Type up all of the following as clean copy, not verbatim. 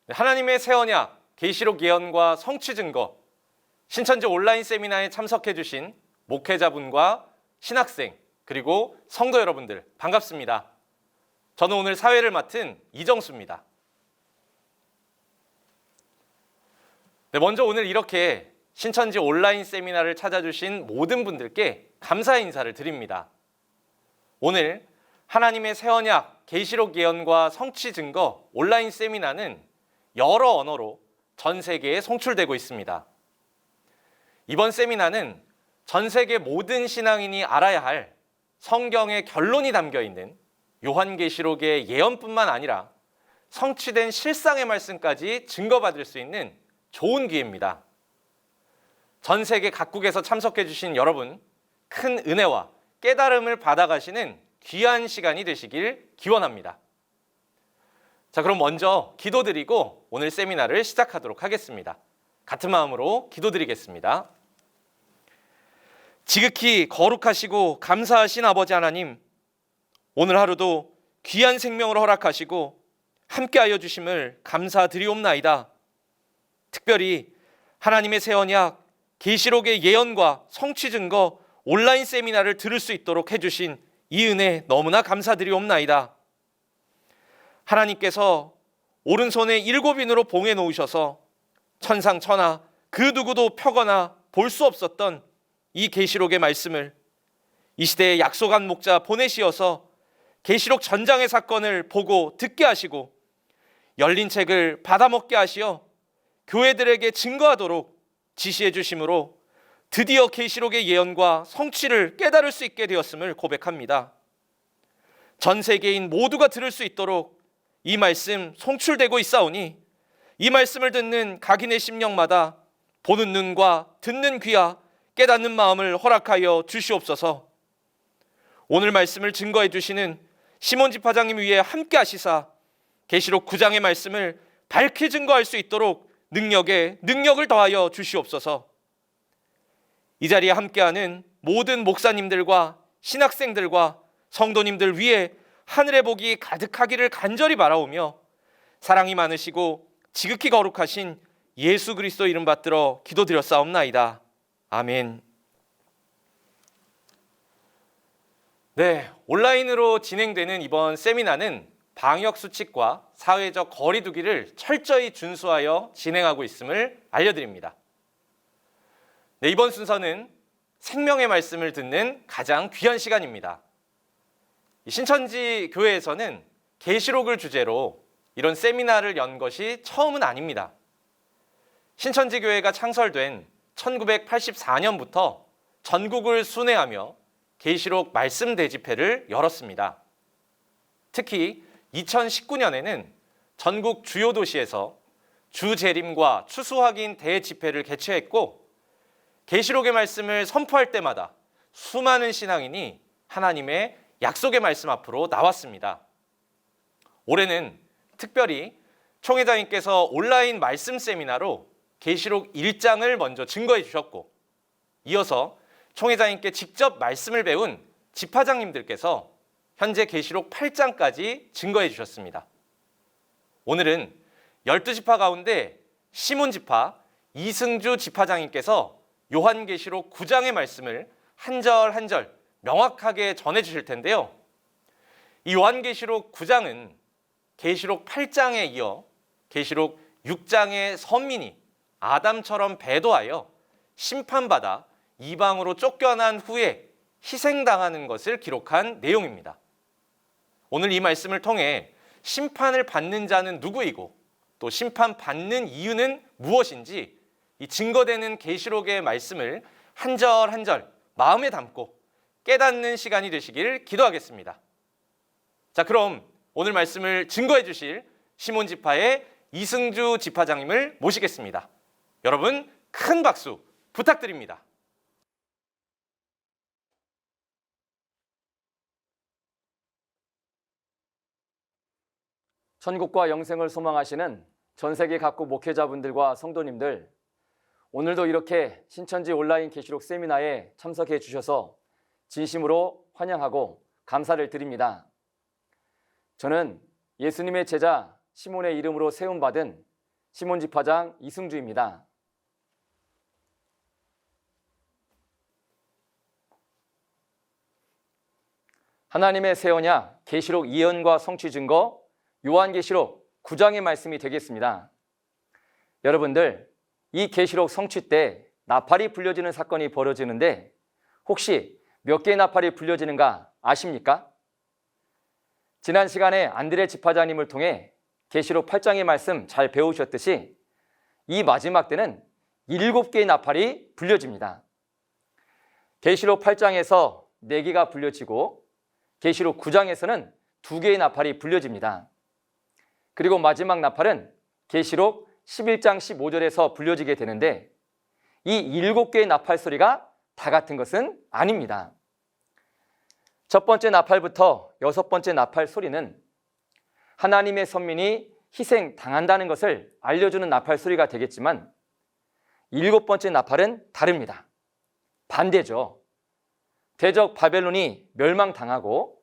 하나님의 새 언약, 계시록 예언과 성취 증거, 신천지 온라인 세미나에 참석해 주신 목회자분과 신학생, 그리고 성도 여러분들 반갑습니다. 저는 오늘 사회를 맡은 이정수입니다. 먼저 오늘 이렇게 신천지 온라인 세미나를 찾아주신 모든 분들께 감사의 인사를 드립니다. 오늘 하나님의 새 언약, 계시록 예언과 성취 증거 온라인 세미나는 여러 언어로 전 세계에 송출되고 있습니다. 이번 세미나는 전 세계 모든 신앙인이 알아야 할 성경의 결론이 담겨 있는 요한계시록의 예언뿐만 아니라 성취된 실상의 말씀까지 증거받을 수 있는 좋은 기회입니다. 전 세계 각국에서 참석해 주신 여러분, 큰 은혜와 깨달음을 받아가시는 귀한 시간이 되시길 기원합니다. 자, 그럼 먼저 기도드리고 오늘 세미나를 시작하도록 하겠습니다. 같은 마음으로 기도드리겠습니다. 지극히 거룩하시고 감사하신 아버지 하나님, 오늘 하루도 귀한 생명을 허락하시고 함께하여 주심을 감사드리옵나이다. 특별히 하나님의 새 언약, 계시록의 예언과 성취 증거 온라인 세미나를 들을 수 있도록 해주신 이 은혜 너무나 감사드리옵나이다. 하나님께서 오른손에 7인으로 봉해 놓으셔서 천상천하 그 누구도 펴거나 볼 수 없었던 이 계시록의 말씀을 이 시대에 약속한 목자 보내시어서 계시록 전장의 사건을 보고 듣게 하시고 열린 책을 받아먹게 하시어 교회들에게 증거하도록 지시해 주심으로 드디어 계시록의 예언과 성취를 깨달을 수 있게 되었음을 고백합니다. 전 세계인 모두가 들을 수 있도록 이 말씀 송출되고 있사오니 이 말씀을 듣는 각인의 심령마다 보는 눈과 듣는 귀와 깨닫는 마음을 허락하여 주시옵소서. 오늘 말씀을 증거해 주시는 시몬 지파장님 위에 함께 하시사 계시록 9장의 말씀을 밝히 증거할 수 있도록 능력에 능력을 더하여 주시옵소서. 이 자리에 함께하는 모든 목사님들과 신학생들과 성도님들 위에 하늘의 복이 가득하기를 간절히 바라오며 사랑이 많으시고 지극히 거룩하신 예수 그리스도 이름 받들어 기도드렸사옵나이다. 아멘. 네, 온라인으로 진행되는 이번 세미나는 방역 수칙과 사회적 거리 두기를 철저히 준수하여 진행하고 있음을 알려드립니다. 네, 이번 순서는 생명의 말씀을 듣는 가장 귀한 시간입니다. 신천지 교회에서는 계시록을 주제로 이런 세미나를 연 것이 처음은 아닙니다. 신천지 교회가 창설된 1984년부터 전국을 순회하며 계시록 말씀 대집회를 열었습니다. 특히 2019년에는 전국 주요 도시에서 주재림과 추수 확인 대집회를 개최했고 계시록의 말씀을 선포할 때마다 수많은 신앙인이 하나님의 약속의 말씀 앞으로 나왔습니다. 올해는 특별히 총회장님께서 온라인 말씀 세미나로 계시록 1장을 먼저 증거해 주셨고 이어서 총회장님께 직접 말씀을 배운 지파장님들께서 현재 계시록 8장까지 증거해 주셨습니다. 오늘은 12지파 가운데 시몬 지파 이승주 지파장님께서 요한계시록 9장의 말씀을 한 절 한 절 명확하게 전해 주실 텐데요. 이 요한계시록 9장은 계시록 8장에 이어 계시록 6장의 선민이 아담처럼 배도하여 심판받아 이방으로 쫓겨난 후에 희생당하는 것을 기록한 내용입니다. 오늘 이 말씀을 통해 심판을 받는 자는 누구이고 또 심판받는 이유는 무엇인지 이 증거되는 계시록의 말씀을 한 절 한 절 마음에 담고 깨닫는 시간이 되시길 기도하겠습니다. 자, 그럼 오늘 말씀을 증거해 주실 시몬 지파의 이승주 지파장님을 모시겠습니다. 여러분 큰 박수 부탁드립니다. 천국과 영생을 소망하시는 전 세계 각국 목회자분들과 성도님들, 오늘도 이렇게 신천지 온라인 계시록 세미나에 참석해 주셔서 진심으로 환영하고 감사를 드립니다. 저는 예수님의 제자 시몬의 이름으로 세움받은 시몬지파장 이승주입니다. 하나님의 새 언약 계시록 예언과 성취 증거 요한계시록 9장의 말씀이 되겠습니다. 여러분들, 이 계시록 성취 때 나팔이 불려지는 사건이 벌어지는데 혹시 몇 개의 나팔이 불려지는가 아십니까? 지난 시간에 안드레 지파장님을 통해 계시록 8장의 말씀 잘 배우셨듯이 이 마지막 때는 7개의 나팔이 불려집니다. 계시록 8장에서 4개가 불려지고 계시록 9장에서는 2개의 나팔이 불려집니다. 그리고 마지막 나팔은 계시록 11장 15절에서 불려지게 되는데 이 7개의 나팔 소리가 다 같은 것은 아닙니다. 첫 번째 나팔부터 6번째 나팔 소리는 하나님의 선민이 희생당한다는 것을 알려주는 나팔 소리가 되겠지만 7번째 나팔은 다릅니다. 반대죠. 대적 바벨론이 멸망당하고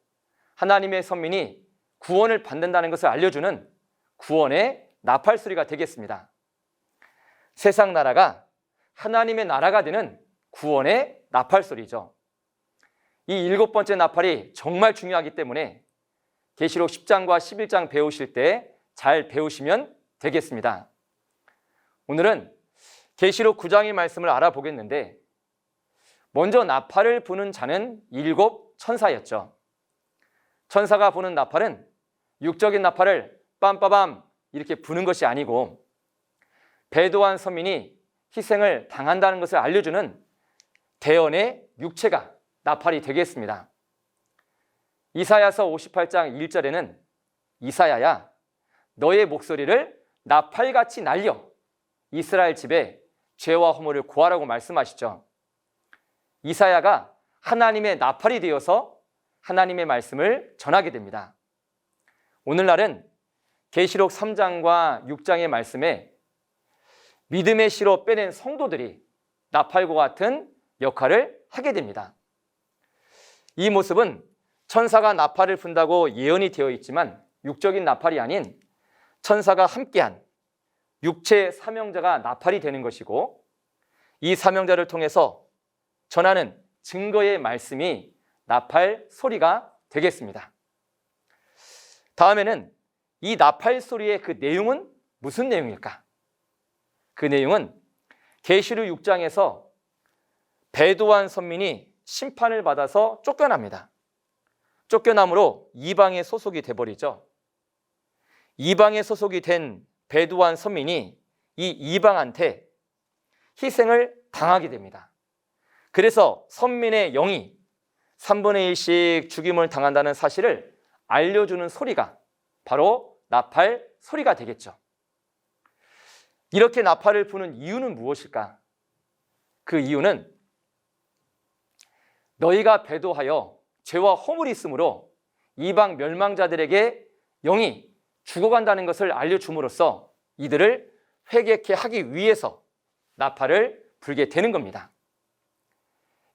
하나님의 선민이 구원을 받는다는 것을 알려주는 구원의 나팔 소리가 되겠습니다. 세상 나라가 하나님의 나라가 되는 구원의 나팔 소리죠. 이 7번째 나팔이 정말 중요하기 때문에 계시록 10장과 11장 배우실 때 잘 배우시면 되겠습니다. 오늘은 계시록 9장의 말씀을 알아보겠는데 먼저 나팔을 부는 자는 7 천사였죠. 천사가 부는 나팔은 육적인 나팔을 빰빠밤 이렇게 부는 것이 아니고 배도한 선민이 희생을 당한다는 것을 알려주는 대언의 육체가 나팔이 되겠습니다. 이사야서 58장 1절에는 이사야야 너의 목소리를 나팔같이 날려 이스라엘 집에 죄와 허물을 고하라고 말씀하시죠. 이사야가 하나님의 나팔이 되어서 하나님의 말씀을 전하게 됩니다. 오늘날은 계시록 3장과 6장의 말씀에 믿음의 씨로 빼낸 성도들이 나팔과 같은 역할을 하게 됩니다. 이 모습은 천사가 나팔을 분다고 예언이 되어 있지만 육적인 나팔이 아닌 천사가 함께한 육체 사명자가 나팔이 되는 것이고 이 사명자를 통해서 전하는 증거의 말씀이 나팔 소리가 되겠습니다. 다음에는 이 나팔 소리의 그 내용은 무슨 내용일까? 그 내용은 계시록 6장에서 배도한 선민이 심판을 받아서 쫓겨납니다. 쫓겨남으로 이방에 소속이 돼버리죠. 이방에 소속이 된 배도한 선민이 이 이방한테 희생을 당하게 됩니다. 그래서 선민의 영이 3분의 1씩 죽임을 당한다는 사실을 알려주는 소리가 바로 나팔 소리가 되겠죠. 이렇게 나팔을 부는 이유는 무엇일까? 그 이유는 너희가 배도하여 죄와 허물이 있으므로 이방 멸망자들에게 영이 죽어간다는 것을 알려줌으로써 이들을 회개케 하기 위해서 나팔을 불게 되는 겁니다.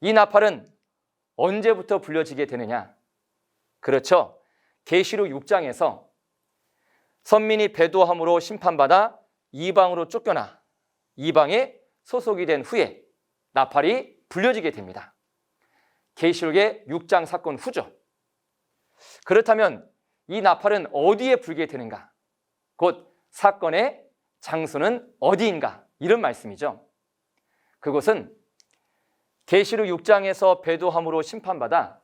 이 나팔은 언제부터 불려지게 되느냐? 그렇죠. 계시록 6장에서 선민이 배도함으로 심판받아 이방으로 쫓겨나 이방에 소속이 된 후에 나팔이 불려지게 됩니다. 계시록의 6장 사건 후죠. 그렇다면 이 나팔은 어디에 불게 되는가? 곧 사건의 장소는 어디인가? 이런 말씀이죠. 그것은 계시록 6장에서 배도함으로 심판받아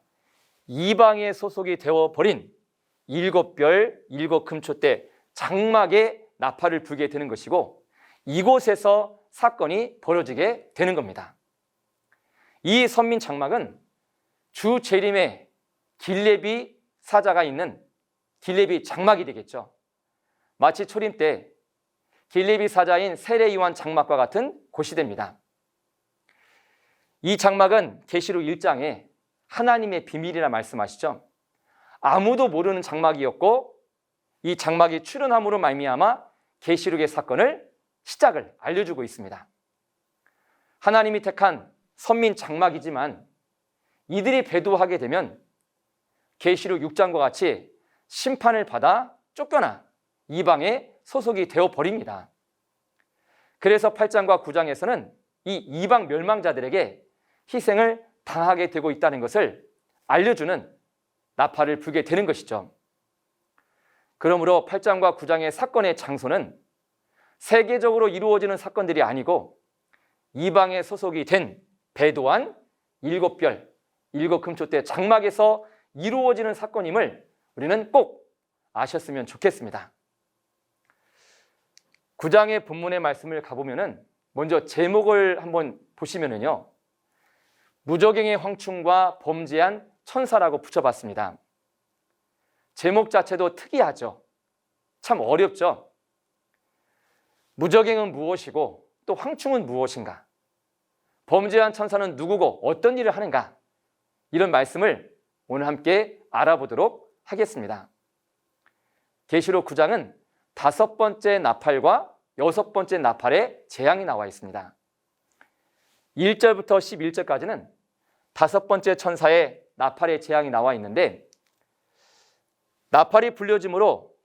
이방에 소속이 되어버린 7별 7금초 때 장막에 나팔을 불게 되는 것이고 이곳에서 사건이 벌어지게 되는 겁니다. 이 선민 장막은 주 재림의 길레비 사자가 있는 길레비 장막이 되겠죠. 마치 초림 때 길레비 사자인 세례 요한 장막과 같은 곳이 됩니다. 이 장막은 계시록 1장에 하나님의 비밀이라 말씀하시죠. 아무도 모르는 장막이었고 이 장막이 출현함으로 말미암아 계시록의 사건을 시작을 알려주고 있습니다. 하나님이 택한 선민 장막이지만 이들이 배도하게 되면 계시록 6장과 같이 심판을 받아 쫓겨나 이방에 소속이 되어버립니다. 그래서 8장과 9장에서는 이 이방 멸망자들에게 희생을 당하게 되고 있다는 것을 알려주는 나팔을 불게 되는 것이죠. 그러므로 8장과 9장의 사건의 장소는 세계적으로 이루어지는 사건들이 아니고 이방에 소속이 된 배도한 7별, 7금초 때 장막에서 이루어지는 사건임을 우리는 꼭 아셨으면 좋겠습니다. 9장의 본문의 말씀을 가보면은 먼저 제목을 한번 보시면은요, 무저갱의 황충과 범죄한 천사라고 붙여봤습니다. 제목 자체도 특이하죠. 참 어렵죠. 무저갱은 무엇이고 또 황충은 무엇인가? 범죄한 천사는 누구고 어떤 일을 하는가? 이런 말씀을 오늘 함께 알아보도록 하겠습니다. 계시록 9장은 5번째 나팔과 6번째 나팔의 재앙이 나와 있습니다. 1절부터 11절까지는 5번째 천사의 나팔의 재앙이 나와 있는데, 나팔이 불려짐으로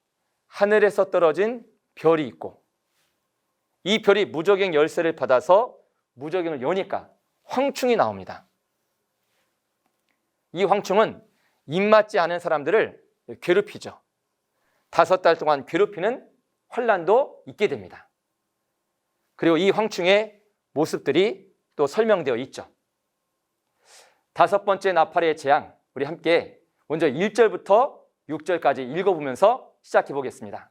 하늘에서 떨어진 별이 있고 이 별이 무저갱 열쇠를 받아서 무저갱을 여니까 황충이 나옵니다. 이 황충은 입맞지 않은 사람들을 괴롭히죠. 5달 동안 괴롭히는 환난도 있게 됩니다. 그리고 이 황충의 모습들이 또 설명되어 있죠. 5번째 나팔의 재앙, 우리 함께 먼저 1절부터 6절까지 읽어보면서 시작해 보겠습니다.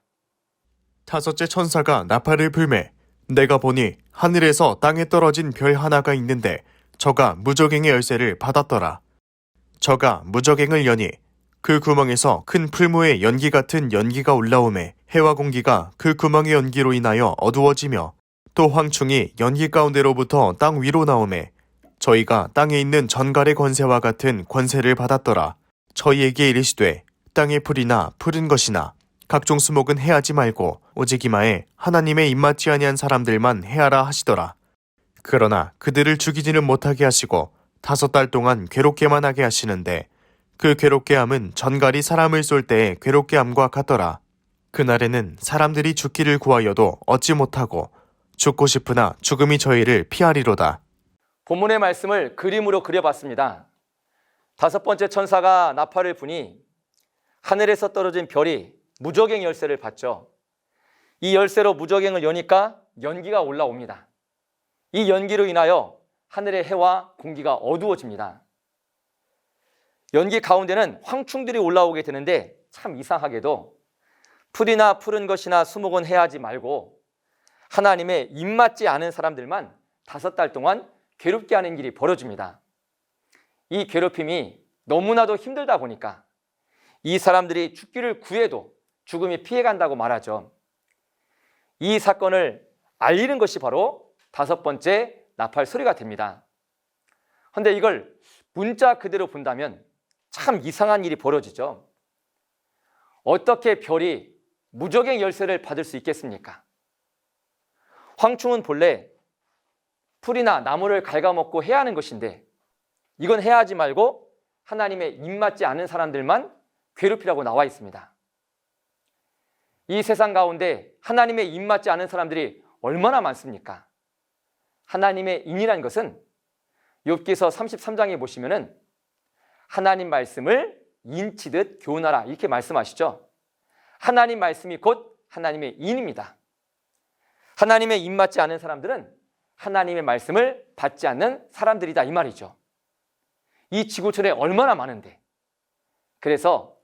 5째 천사가 나팔을 불매 내가 보니 하늘에서 땅에 떨어진 별 하나가 있는데 저가 무저갱의 열쇠를 받았더라. 저가 무저갱을 여니 그 구멍에서 큰 풀무의 연기 같은 연기가 올라오매 해와 공기가 그 구멍의 연기로 인하여 어두워지며 또 황충이 연기 가운데로부터 땅 위로 나오매 저희가 땅에 있는 전갈의 권세와 같은 권세를 받았더라. 저희에게 이르시되 땅의 풀이나 푸른 것이나 각종 수목은 해하지 말고 오직 이마에 하나님의 입맞지 아니한 사람들만 해하라 하시더라. 그러나 그들을 죽이지는 못하게 하시고 5달 동안 괴롭게만 하게 하시는데 그 괴롭게 함은 전갈이 사람을 쏠 때의 괴롭게 함과 같더라. 그날에는 사람들이 죽기를 구하여도 얻지 못하고 죽고 싶으나 죽음이 저희를 피하리로다. 본문의 말씀을 그림으로 그려봤습니다. 5번째 천사가 나팔을 부니 하늘에서 떨어진 별이 무저갱 열쇠를 받죠. 이 열쇠로 무저갱을 여니까 연기가 올라옵니다. 이 연기로 인하여 하늘의 해와 공기가 어두워집니다. 연기 가운데는 황충들이 올라오게 되는데 참 이상하게도 풀이나 푸른 것이나 수목은 해하지 말고 하나님의 입맞지 않은 사람들만 5달 동안 괴롭게 하는 일이 벌어집니다. 이 괴롭힘이 너무나도 힘들다 보니까 이 사람들이 죽기를 구해도 죽음이 피해간다고 말하죠. 이 사건을 알리는 것이 바로 5번째 나팔 소리가 됩니다. 그런데 이걸 문자 그대로 본다면 참 이상한 일이 벌어지죠. 어떻게 별이 무저갱 열쇠를 받을 수 있겠습니까? 황충은 본래 풀이나 나무를 갉아먹고 해야 하는 것인데 이건 해하지 말고 하나님의 입맞지 않은 사람들만 괴롭히라고 나와 있습니다. 이 세상 가운데 하나님의 입맞지 않은 사람들이 얼마나 많습니까? 하나님의 인이라는 것은 욥기서 33장에 보시면은 하나님 말씀을 인치듯 교훈하라 이렇게 말씀하시죠. 하나님 말씀이 곧 하나님의 인입니다. 하나님의 입맞지 않은 사람들은 하나님의 말씀을 받지 않는 사람들이다 이 말이죠. 이 지구촌에 얼마나 많은데, 그래서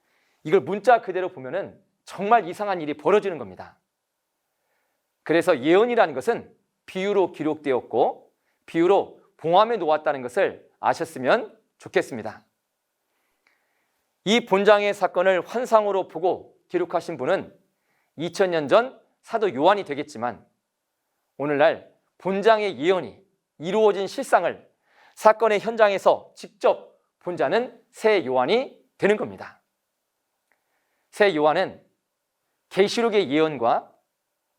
이걸 문자 그대로 보면은 정말 이상한 일이 벌어지는 겁니다. 그래서 예언이라는 것은 비유로 기록되었고 비유로 봉함에 놓았다는 것을 아셨으면 좋겠습니다. 이 본장의 사건을 환상으로 보고 기록하신 분은 2000년 전 사도 요한이 되겠지만 오늘날 본장의 예언이 이루어진 실상을 사건의 현장에서 직접 본 자는 새 요한이 되는 겁니다. 새 요한은 계시록의 예언과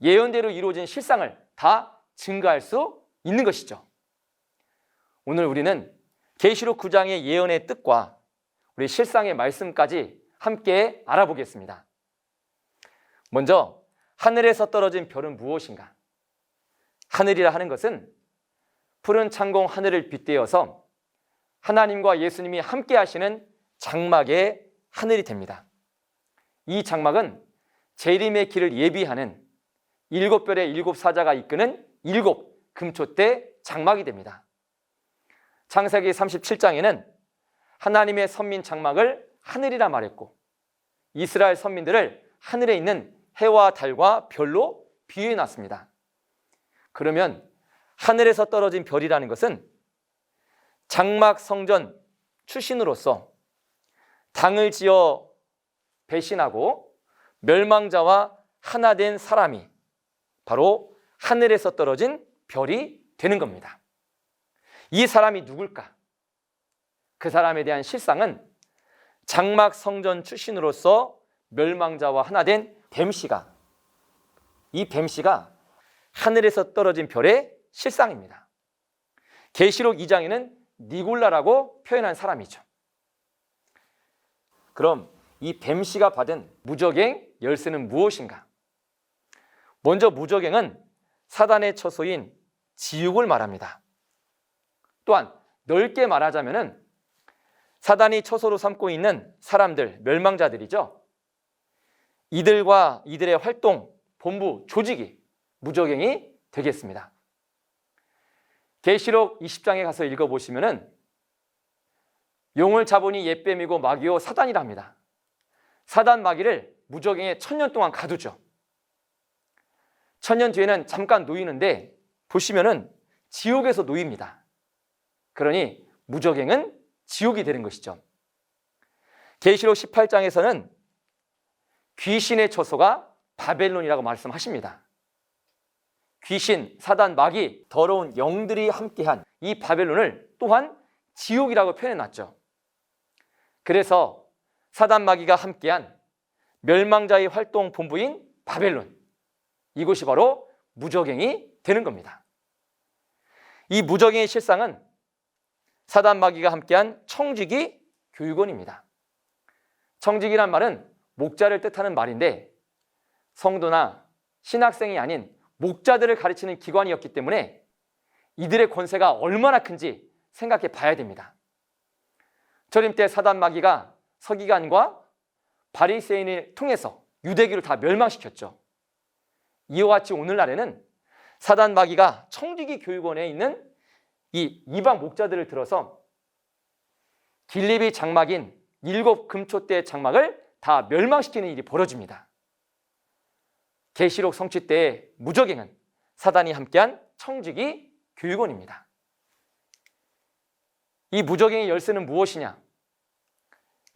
예언대로 이루어진 실상을 다 증거할 수 있는 것이죠. 오늘 우리는 계시록 9장의 예언의 뜻과 우리 실상의 말씀까지 함께 알아보겠습니다. 먼저 하늘에서 떨어진 별은 무엇인가? 하늘이라 하는 것은 푸른 창공 하늘을 빗대어서 하나님과 예수님이 함께 하시는 장막의 하늘이 됩니다. 이 장막은 재림의 길을 예비하는 7별의 7사자가 이끄는 7 금초대 장막이 됩니다. 창세기 37장에는 하나님의 선민 장막을 하늘이라 말했고 이스라엘 선민들을 하늘에 있는 해와 달과 별로 비유해 놨습니다. 그러면 하늘에서 떨어진 별이라는 것은 장막 성전 출신으로서 당을 지어 배신하고 멸망자와 하나 된 사람이 바로 하늘에서 떨어진 별이 되는 겁니다. 이 사람이 누굴까? 그 사람에 대한 실상은 장막 성전 출신으로서 멸망자와 하나 된 뱀씨가, 이 뱀씨가 하늘에서 떨어진 별의 실상입니다. 계시록 2장에는 니골라라고 표현한 사람이죠. 그럼 이 뱀씨가 받은 무적행 열쇠는 무엇인가? 먼저 무적행은 사단의 처소인 지옥을 말합니다. 또한 넓게 말하자면은 사단이 처소로 삼고 있는 사람들, 멸망자들이죠. 이들과 이들의 활동, 본부, 조직이 무적행이 되겠습니다. 계시록 20장에 가서 읽어보시면은 용을 잡으니 옛뱀이고 마귀요 사단이라 합니다. 사단 마귀를 무적행에 1000년 동안 가두죠. 1000년 뒤에는 잠깐 놓이는데 보시면은 지옥에서 놓입니다. 그러니 무적행은 지옥이 되는 것이죠. 계시록 18장에서는 귀신의 처소가 바벨론이라고 말씀하십니다. 귀신, 사단, 마귀, 더러운 영들이 함께한 이 바벨론을 또한 지옥이라고 표현해놨죠. 그래서 사단, 마귀가 함께한 멸망자의 활동 본부인 바벨론, 이곳이 바로 무적행이 되는 겁니다. 이 무적행의 실상은 사단, 마귀가 함께한 청지기 교육원입니다. 청지기란 말은 목자를 뜻하는 말인데 성도나 신학생이 아닌 목자들을 가르치는 기관이었기 때문에 이들의 권세가 얼마나 큰지 생각해 봐야 됩니다. 절임 때 사단 마귀가 서기관과 바리새인을 통해서 유대교를 다 멸망시켰죠. 이와 같이 오늘날에는 사단 마귀가 청지기 교육원에 있는 이 이방 목자들을 들어서 길리비 장막인 7 금초대 장막을 다 멸망시키는 일이 벌어집니다. 계시록 성취 때의 무적행은 사단이 함께한 청지기 교육원입니다. 이 무적행의 열쇠는 무엇이냐?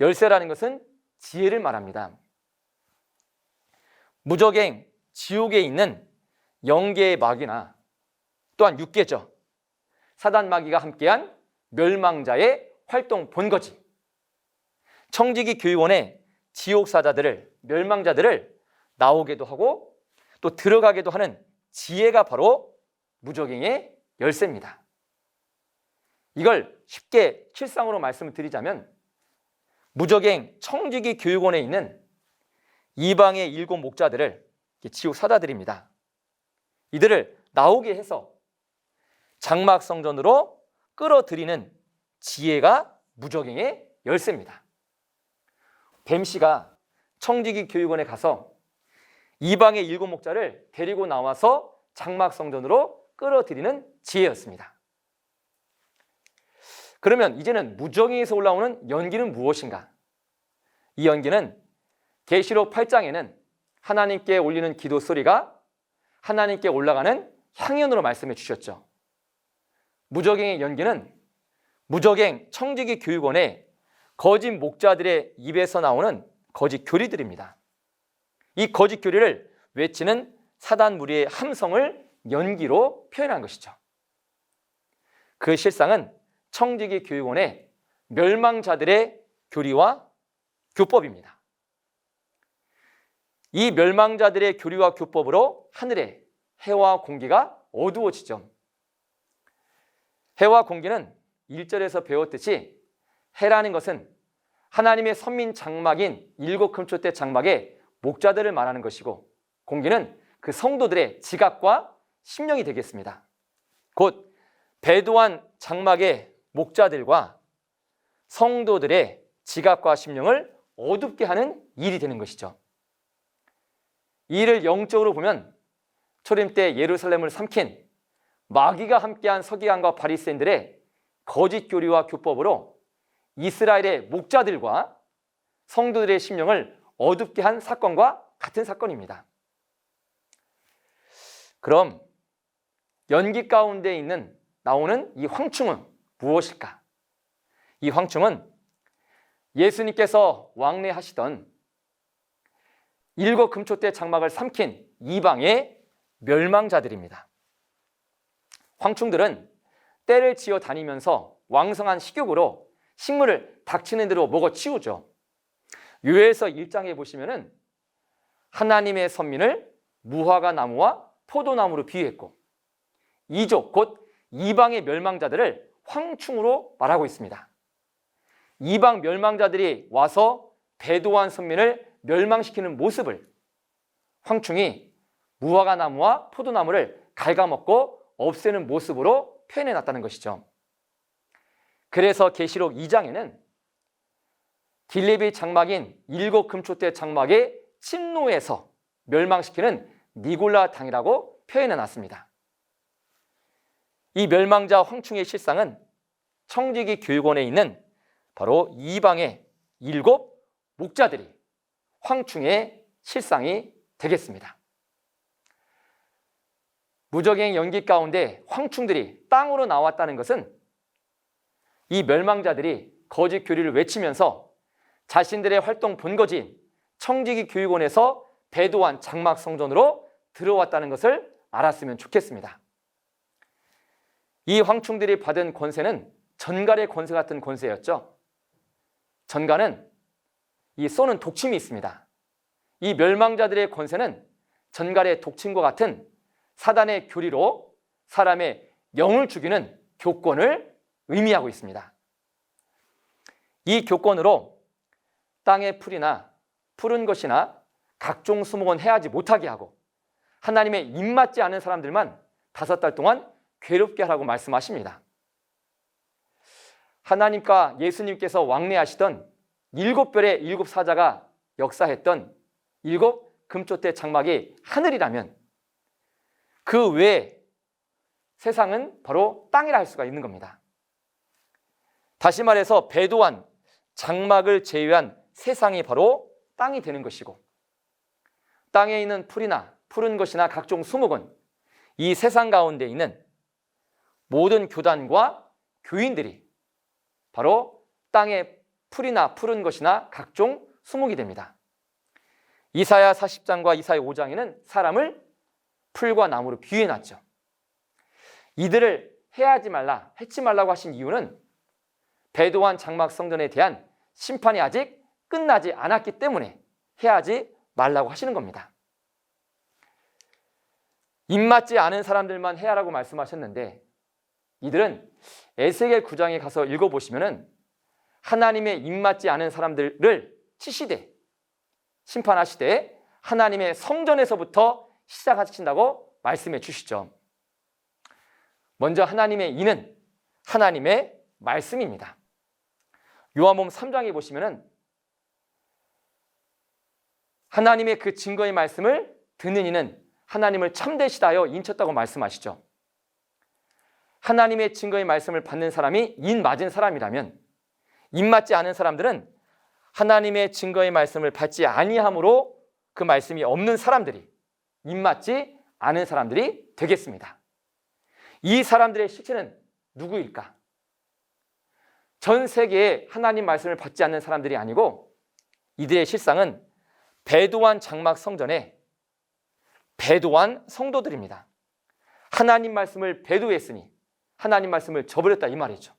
열쇠라는 것은 지혜를 말합니다. 무적행, 지옥에 있는 영계의 마귀나 또한 육계죠. 사단 마귀가 함께한 멸망자의 활동 본거지. 청지기 교육원에 지옥사자들을, 멸망자들을 나오게도 하고 또 들어가게도 하는 지혜가 바로 무적행의 열쇠입니다. 이걸 쉽게 실상으로 말씀을 드리자면 무적행 청지기 교육원에 있는 이방의 7 목자들을 지옥 사자들입니다. 이들을 나오게 해서 장막 성전으로 끌어들이는 지혜가 무적행의 열쇠입니다. 뱀씨가 청지기 교육원에 가서 이방의 7 목자를 데리고 나와서 장막 성전으로 끌어들이는 지혜였습니다. 그러면 이제는 무적행에서 올라오는 연기는 무엇인가? 이 연기는 계시록 8장에는 하나님께 올리는 기도 소리가 하나님께 올라가는 향연으로 말씀해 주셨죠. 무적행의 연기는 무적행 청지기 교육원의 거짓 목자들의 입에서 나오는 거짓 교리들입니다. 이 거짓 교리를 외치는 사단 무리의 함성을 연기로 표현한 것이죠. 그 실상은 청지기 교육원의 멸망자들의 교리와 교법입니다. 이 멸망자들의 교리와 교법으로 하늘의 해와 공기가 어두워지죠. 해와 공기는 1절에서 배웠듯이 해라는 것은 하나님의 선민 장막인 7 금초대 장막의 목자들을 말하는 것이고 공기는 그 성도들의 지각과 심령이 되겠습니다. 곧 배도한 장막의 목자들과 성도들의 지각과 심령을 어둡게 하는 일이 되는 것이죠. 이 일을 영적으로 보면 초림 때 예루살렘을 삼킨 마귀가 함께한 서기관과 바리새인들의 거짓 교리와 교법으로 이스라엘의 목자들과 성도들의 심령을 어둡게 한 사건과 같은 사건입니다. 그럼 연기 가운데 나오는 이 황충은 무엇일까? 이 황충은 예수님께서 왕래하시던 7 금초대 장막을 삼킨 이방의 멸망자들입니다. 황충들은 떼를 지어 다니면서 왕성한 식욕으로 식물을 닥치는 대로 먹어치우죠. 요엘서 1장에 보시면은 하나님의 선민을 무화과 나무와 포도나무로 비유했고 이족 곧 이방의 멸망자들을 황충으로 말하고 있습니다. 이방 멸망자들이 와서 배도한 선민을 멸망시키는 모습을 황충이 무화과 나무와 포도나무를 갉아먹고 없애는 모습으로 표현해 놨다는 것이죠. 그래서 계시록 2장에는 길리비 장막인 7 금초대 장막의 침노에서 멸망시키는 니골라 당이라고 표현해 놨습니다. 이 멸망자 황충의 실상은 청지기 교육원에 있는 바로 이방의 7 목자들이 황충의 실상이 되겠습니다. 무적행 연기 가운데 황충들이 땅으로 나왔다는 것은 이 멸망자들이 거짓 교리를 외치면서 자신들의 활동 본거지인 청지기 교육원에서 배도한 장막 성전으로 들어왔다는 것을 알았으면 좋겠습니다. 이 황충들이 받은 권세는 전갈의 권세 같은 권세였죠. 전갈은 이 쏘는 독침이 있습니다. 이 멸망자들의 권세는 전갈의 독침과 같은 사단의 교리로 사람의 영을 죽이는 교권을 의미하고 있습니다. 이 교권으로 땅의 풀이나 푸른 것이나 각종 수목은 해하지 못하게 하고 하나님의 입맞지 않은 사람들만 5달 동안 괴롭게 하라고 말씀하십니다. 하나님과 예수님께서 왕래하시던 7별의 7 사자가 역사했던 7 금초대 장막이 하늘이라면 그 외에 세상은 바로 땅이라 할 수가 있는 겁니다. 다시 말해서 배도한 장막을 제외한 세상이 바로 땅이 되는 것이고 땅에 있는 풀이나 푸른 것이나 각종 수목은 이 세상 가운데 있는 모든 교단과 교인들이 바로 땅의 풀이나 푸른 것이나 각종 수목이 됩니다. 이사야 40장과 이사야 5장에는 사람을 풀과 나무로 비유해놨죠. 이들을 해하지 말라, 해치 말라고 하신 이유는 배도한 장막 성전에 대한 심판이 아직 끝나지 않았기 때문에 해하지 말라고 하시는 겁니다. 입맞지 않은 사람들만 해하라고 말씀하셨는데 이들은 에스겔 9장에 가서 읽어보시면 하나님의 입맞지 않은 사람들을 치시되 심판하시되 하나님의 성전에서부터 시작하신다고 말씀해 주시죠. 먼저 하나님의 이는 하나님의 말씀입니다. 요한복음 3장에 보시면 하나님의 그 증거의 말씀을 듣는 이는 하나님을 참되시다 하여 인쳤다고 말씀하시죠. 하나님의 증거의 말씀을 받는 사람이 인 맞은 사람이라면 인 맞지 않은 사람들은 하나님의 증거의 말씀을 받지 아니함으로 그 말씀이 없는 사람들이 인 맞지 않은 사람들이 되겠습니다. 이 사람들의 실체는 누구일까? 전 세계에 하나님 말씀을 받지 않는 사람들이 아니고 이들의 실상은 배도한 장막 성전에 배도한 성도들입니다. 하나님 말씀을 배도했으니 하나님 말씀을 저버렸다 이 말이죠.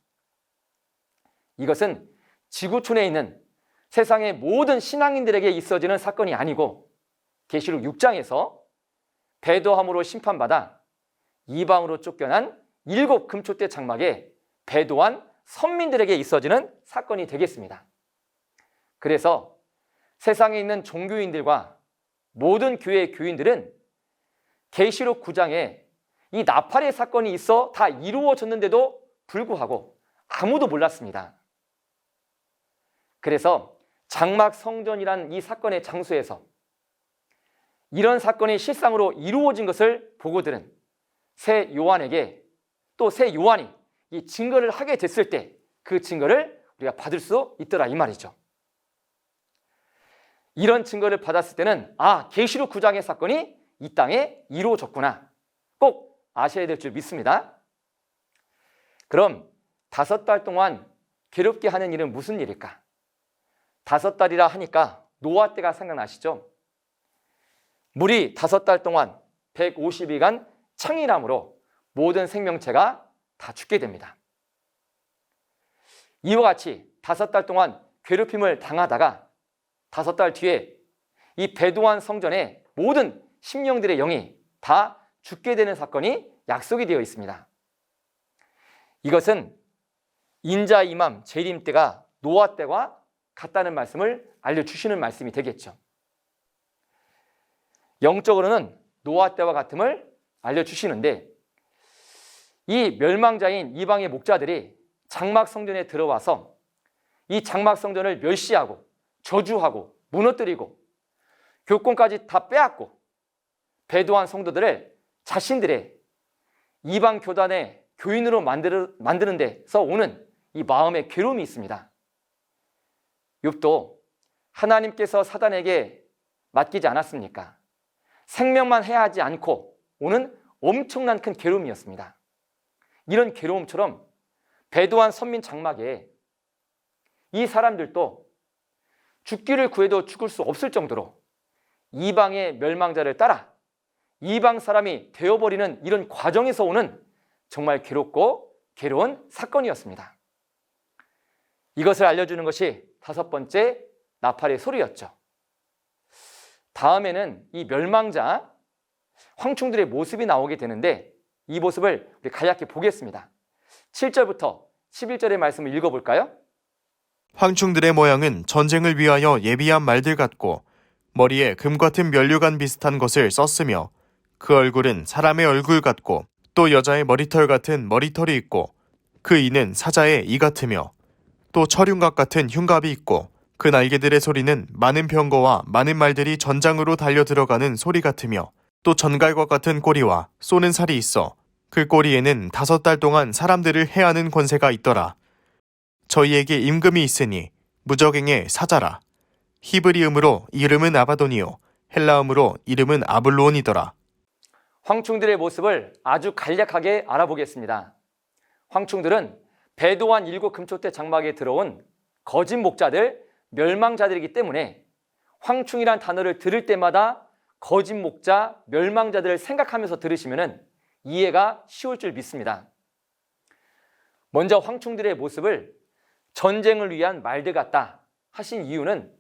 이것은 지구촌에 있는 세상의 모든 신앙인들에게 있어지는 사건이 아니고 계시록 6장에서 배도함으로 심판받아 이방으로 쫓겨난 7 금초대 장막에 배도한 선민들에게 있어지는 사건이 되겠습니다. 그래서 세상에 있는 종교인들과 모든 교회의 교인들은 계시록 9장에 이 나팔의 사건이 있어 다 이루어졌는데도 불구하고 아무도 몰랐습니다. 그래서 장막 성전이란 이 사건의 장소에서 이런 사건이 실상으로 이루어진 것을 보고들은 새 요한에게 또 새 요한이 이 증거를 하게 됐을 때 그 증거를 우리가 받을 수 있더라 이 말이죠. 이런 증거를 받았을 때는 계시록 9장의 사건이 이 땅에 이루어졌구나 꼭 아셔야 될 줄 믿습니다. 그럼 5달 동안 괴롭게 하는 일은 무슨 일일까? 5달이라 하니까 노아 때가 생각나시죠? 물이 5달 동안 150일간 창이람으로 모든 생명체가 다 죽게 됩니다. 이와 같이 5달 동안 괴롭힘을 당하다가 5달 뒤에 이 베드완 성전의 모든 심령들의 영이 다 죽게 되는 사건이 약속이 되어 있습니다. 이것은 인자 이맘 재림 때가 노아 때와 같다는 말씀을 알려주시는 말씀이 되겠죠. 영적으로는 노아 때와 같음을 알려주시는데 이 멸망자인 이방의 목자들이 장막 성전에 들어와서 이 장막 성전을 멸시하고 저주하고 무너뜨리고 교권까지 다 빼앗고 배도한 성도들을 자신들의 이방 교단의 교인으로 만드는 데서 오는 이 마음의 괴로움이 있습니다. 욥도 하나님께서 사단에게 맡기지 않았습니까? 생명만 해하지 않고 오는 엄청난 큰 괴로움이었습니다. 이런 괴로움처럼 배도한 선민 장막에 이 사람들도 죽기를 구해도 죽을 수 없을 정도로 이방의 멸망자를 따라 이방 사람이 되어버리는 이런 과정에서 오는 정말 괴롭고 괴로운 사건이었습니다. 이것을 알려주는 것이 5번째 나팔의 소리였죠. 다음에는 이 멸망자 황충들의 모습이 나오게 되는데 이 모습을 우리 간략히 보겠습니다. 7절부터 11절의 말씀을 읽어볼까요? 황충들의 모양은 전쟁을 위하여 예비한 말들 같고 머리에 금 같은 면류관 비슷한 것을 썼으며 그 얼굴은 사람의 얼굴 같고 또 여자의 머리털 같은 머리털이 있고 그 이는 사자의 이 같으며 또 철흉각 같은 흉갑이 있고 그 날개들의 소리는 많은 병거와 많은 말들이 전장으로 달려 들어가는 소리 같으며 또 전갈과 같은 꼬리와 쏘는 살이 있어 그 꼬리에는 5달 동안 사람들을 해하는 권세가 있더라. 저희에게 임금이 있으니 무적행의 사자라. 히브리음으로 이름은 아바돈이요 헬라음으로 이름은 아블론이더라. 황충들의 모습을 아주 간략하게 알아보겠습니다. 황충들은 배도한 7 금초대 장막에 들어온 거짓 목자들, 멸망자들이기 때문에 황충이란 단어를 들을 때마다 거짓 목자, 멸망자들을 생각하면서 들으시면 이해가 쉬울 줄 믿습니다. 먼저 황충들의 모습을 전쟁을 위한 말들 같다 하신 이유는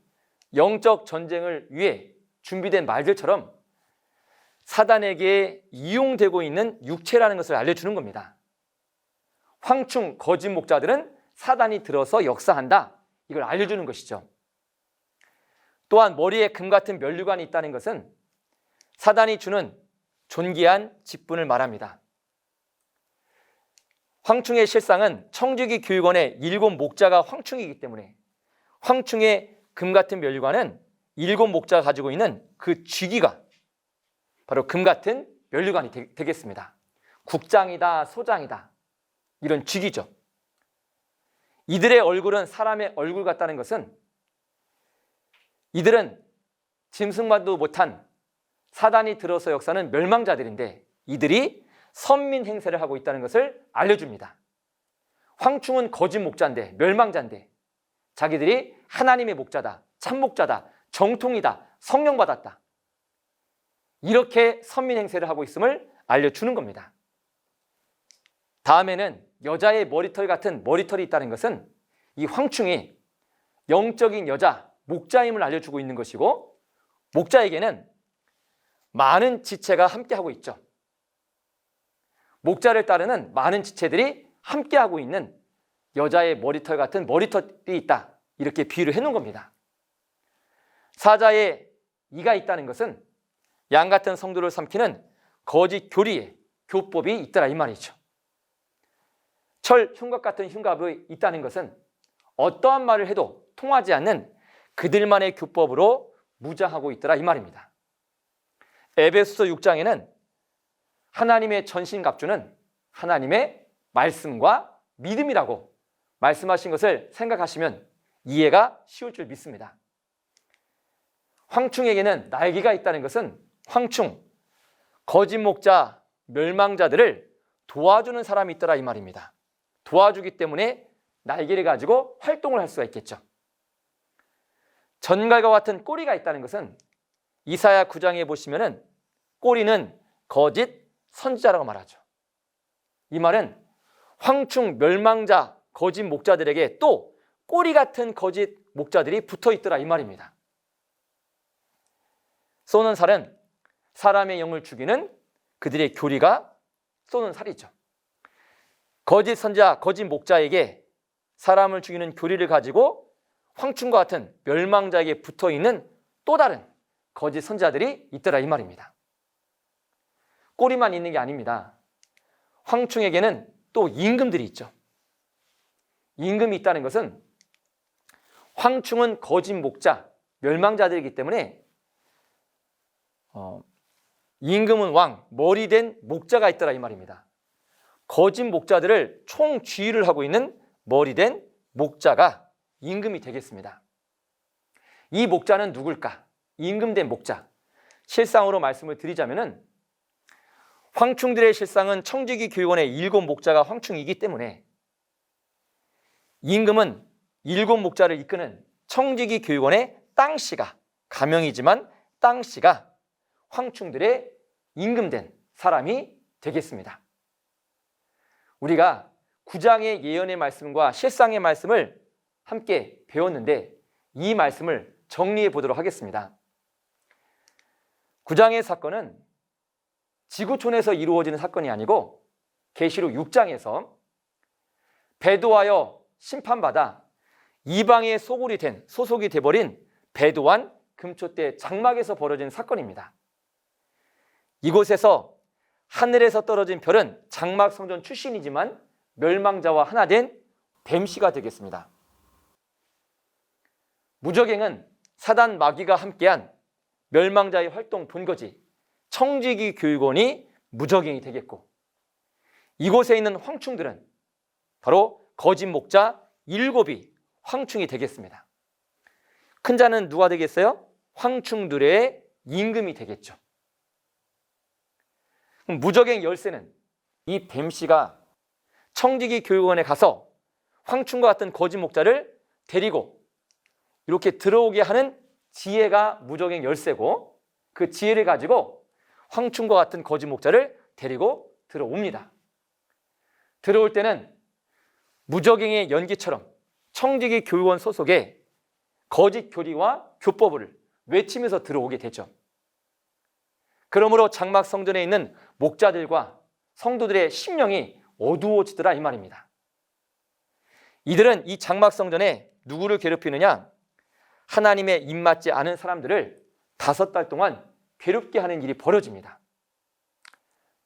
영적 전쟁을 위해 준비된 말들처럼 사단에게 이용되고 있는 육체라는 것을 알려주는 겁니다. 황충 거짓 목자들은 사단이 들어서 역사한다 이걸 알려주는 것이죠. 또한 머리에 금 같은 면류관이 있다는 것은 사단이 주는 존귀한 직분을 말합니다. 황충의 실상은 청지기 교육원의 7 목자가 황충이기 때문에 황충의 금 같은 면류관은 7 목자가 가지고 있는 그 직위가 바로 금 같은 면류관이 되겠습니다. 국장이다, 소장이다 이런 직위죠. 이들의 얼굴은 사람의 얼굴 같다는 것은 이들은 짐승만도 못한 사단이 들어서 역사는 멸망자들인데 이들이 선민 행세를 하고 있다는 것을 알려줍니다. 황충은 거짓 목자인데 멸망자인데 자기들이 하나님의 목자다, 참목자다, 정통이다, 성령 받았다 이렇게 선민 행세를 하고 있음을 알려주는 겁니다. 다음에는 여자의 머리털 같은 머리털이 있다는 것은 이 황충이 영적인 여자, 목자임을 알려주고 있는 것이고 목자에게는 많은 지체가 함께하고 있죠. 목자를 따르는 많은 지체들이 함께하고 있는 여자의 머리털 같은 머리털이 있다 이렇게 비유를 해놓은 겁니다. 사자의 이가 있다는 것은 양 같은 성도를 삼키는 거짓 교리에 교법이 있더라 이 말이죠. 철 흉곽 같은 흉갑이 있다는 것은 어떠한 말을 해도 통하지 않는 그들만의 교법으로 무장하고 있더라 이 말입니다. 에베소서 6장에는 하나님의 전신갑주는 하나님의 말씀과 믿음이라고 말씀하신 것을 생각하시면 이해가 쉬울 줄 믿습니다. 황충에게는 날개가 있다는 것은 황충, 거짓 목자, 멸망자들을 도와주는 사람이 있더라 이 말입니다. 도와주기 때문에 날개를 가지고 활동을 할 수가 있겠죠. 전갈과 같은 꼬리가 있다는 것은 이사야 9장에 보시면은 꼬리는 거짓 선지자라고 말하죠. 이 말은 황충, 멸망자, 거짓 목자들에게 또 꼬리 같은 거짓 목자들이 붙어 있더라 이 말입니다. 쏘는 살은 사람의 영을 죽이는 그들의 교리가 쏘는 살이죠. 거짓 선지자, 거짓 목자에게 사람을 죽이는 교리를 가지고 황충과 같은 멸망자에게 붙어 있는 또 다른 거짓 선지자들이 있더라 이 말입니다. 꼬리만 있는 게 아닙니다. 황충에게는 또 임금들이 있죠. 임금이 있다는 것은 황충은 거짓 목자, 멸망자들이기 때문에 임금은 왕, 머리 된 목자가 있더라 이 말입니다. 거짓 목자들을 총쥐를 하고 있는 머리 된 목자가 임금이 되겠습니다. 이 목자는 누굴까? 임금된 목자. 실상으로 말씀을 드리자면은 황충들의 실상은 청지기 교육원의 7 목자가 황충이기 때문에 임금은 7 목자를 이끄는 청지기 교육원의 땅씨가 가명이지만 땅씨가 황충들의 임금된 사람이 되겠습니다. 우리가 9장의 예언의 말씀과 실상의 말씀을 함께 배웠는데 이 말씀을 정리해 보도록 하겠습니다. 9장의 사건은 지구촌에서 이루어지는 사건이 아니고 계시록 6장에서 배도하여 심판받아 이방의 소속이 돼버린 배도한 금초대 장막에서 벌어진 사건입니다. 이곳에서 하늘에서 떨어진 별은 장막 성전 출신이지만 멸망자와 하나 된 뱀씨가 되겠습니다. 무적행은 사단 마귀가 함께한 멸망자의 활동 본거지 청지기 교육원이 무적행이 되겠고 이곳에 있는 황충들은 바로 거짓 목자 7이 황충이 되겠습니다. 큰 자는 누가 되겠어요? 황충들의 임금이 되겠죠. 무적행 열쇠는 이 뱀씨가 청지기 교육원에 가서 황충과 같은 거짓 목자를 데리고 이렇게 들어오게 하는 지혜가 무적행 열쇠고 그 지혜를 가지고 황충과 같은 거짓 목자를 데리고 들어옵니다. 들어올 때는 무적행의 연기처럼 청지기 교육원 소속의 거짓 교리와 교법을 외치면서 들어오게 되죠. 그러므로 장막 성전에 있는 목자들과 성도들의 심령이 어두워지더라 이 말입니다. 이들은 이 장막 성전에 누구를 괴롭히느냐? 하나님의 입맞지 않은 사람들을 5달 동안 괴롭게 하는 일이 벌어집니다.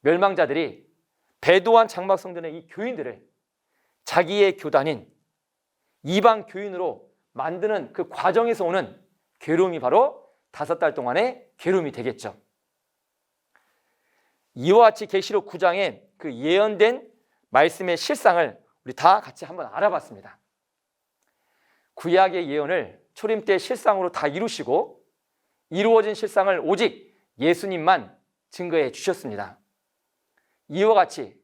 멸망자들이 배도한 장막 성전의 이 교인들을 자기의 교단인 이방 교인으로 만드는 그 과정에서 오는 괴로움이 바로 5달 동안의 괴로움이 되겠죠. 이와 같이 계시록 9장에 그 예언된 말씀의 실상을 우리 다 같이 한번 알아봤습니다. 구약의 예언을 초림 때 실상으로 다 이루시고 이루어진 실상을 오직 예수님만 증거해 주셨습니다. 이와 같이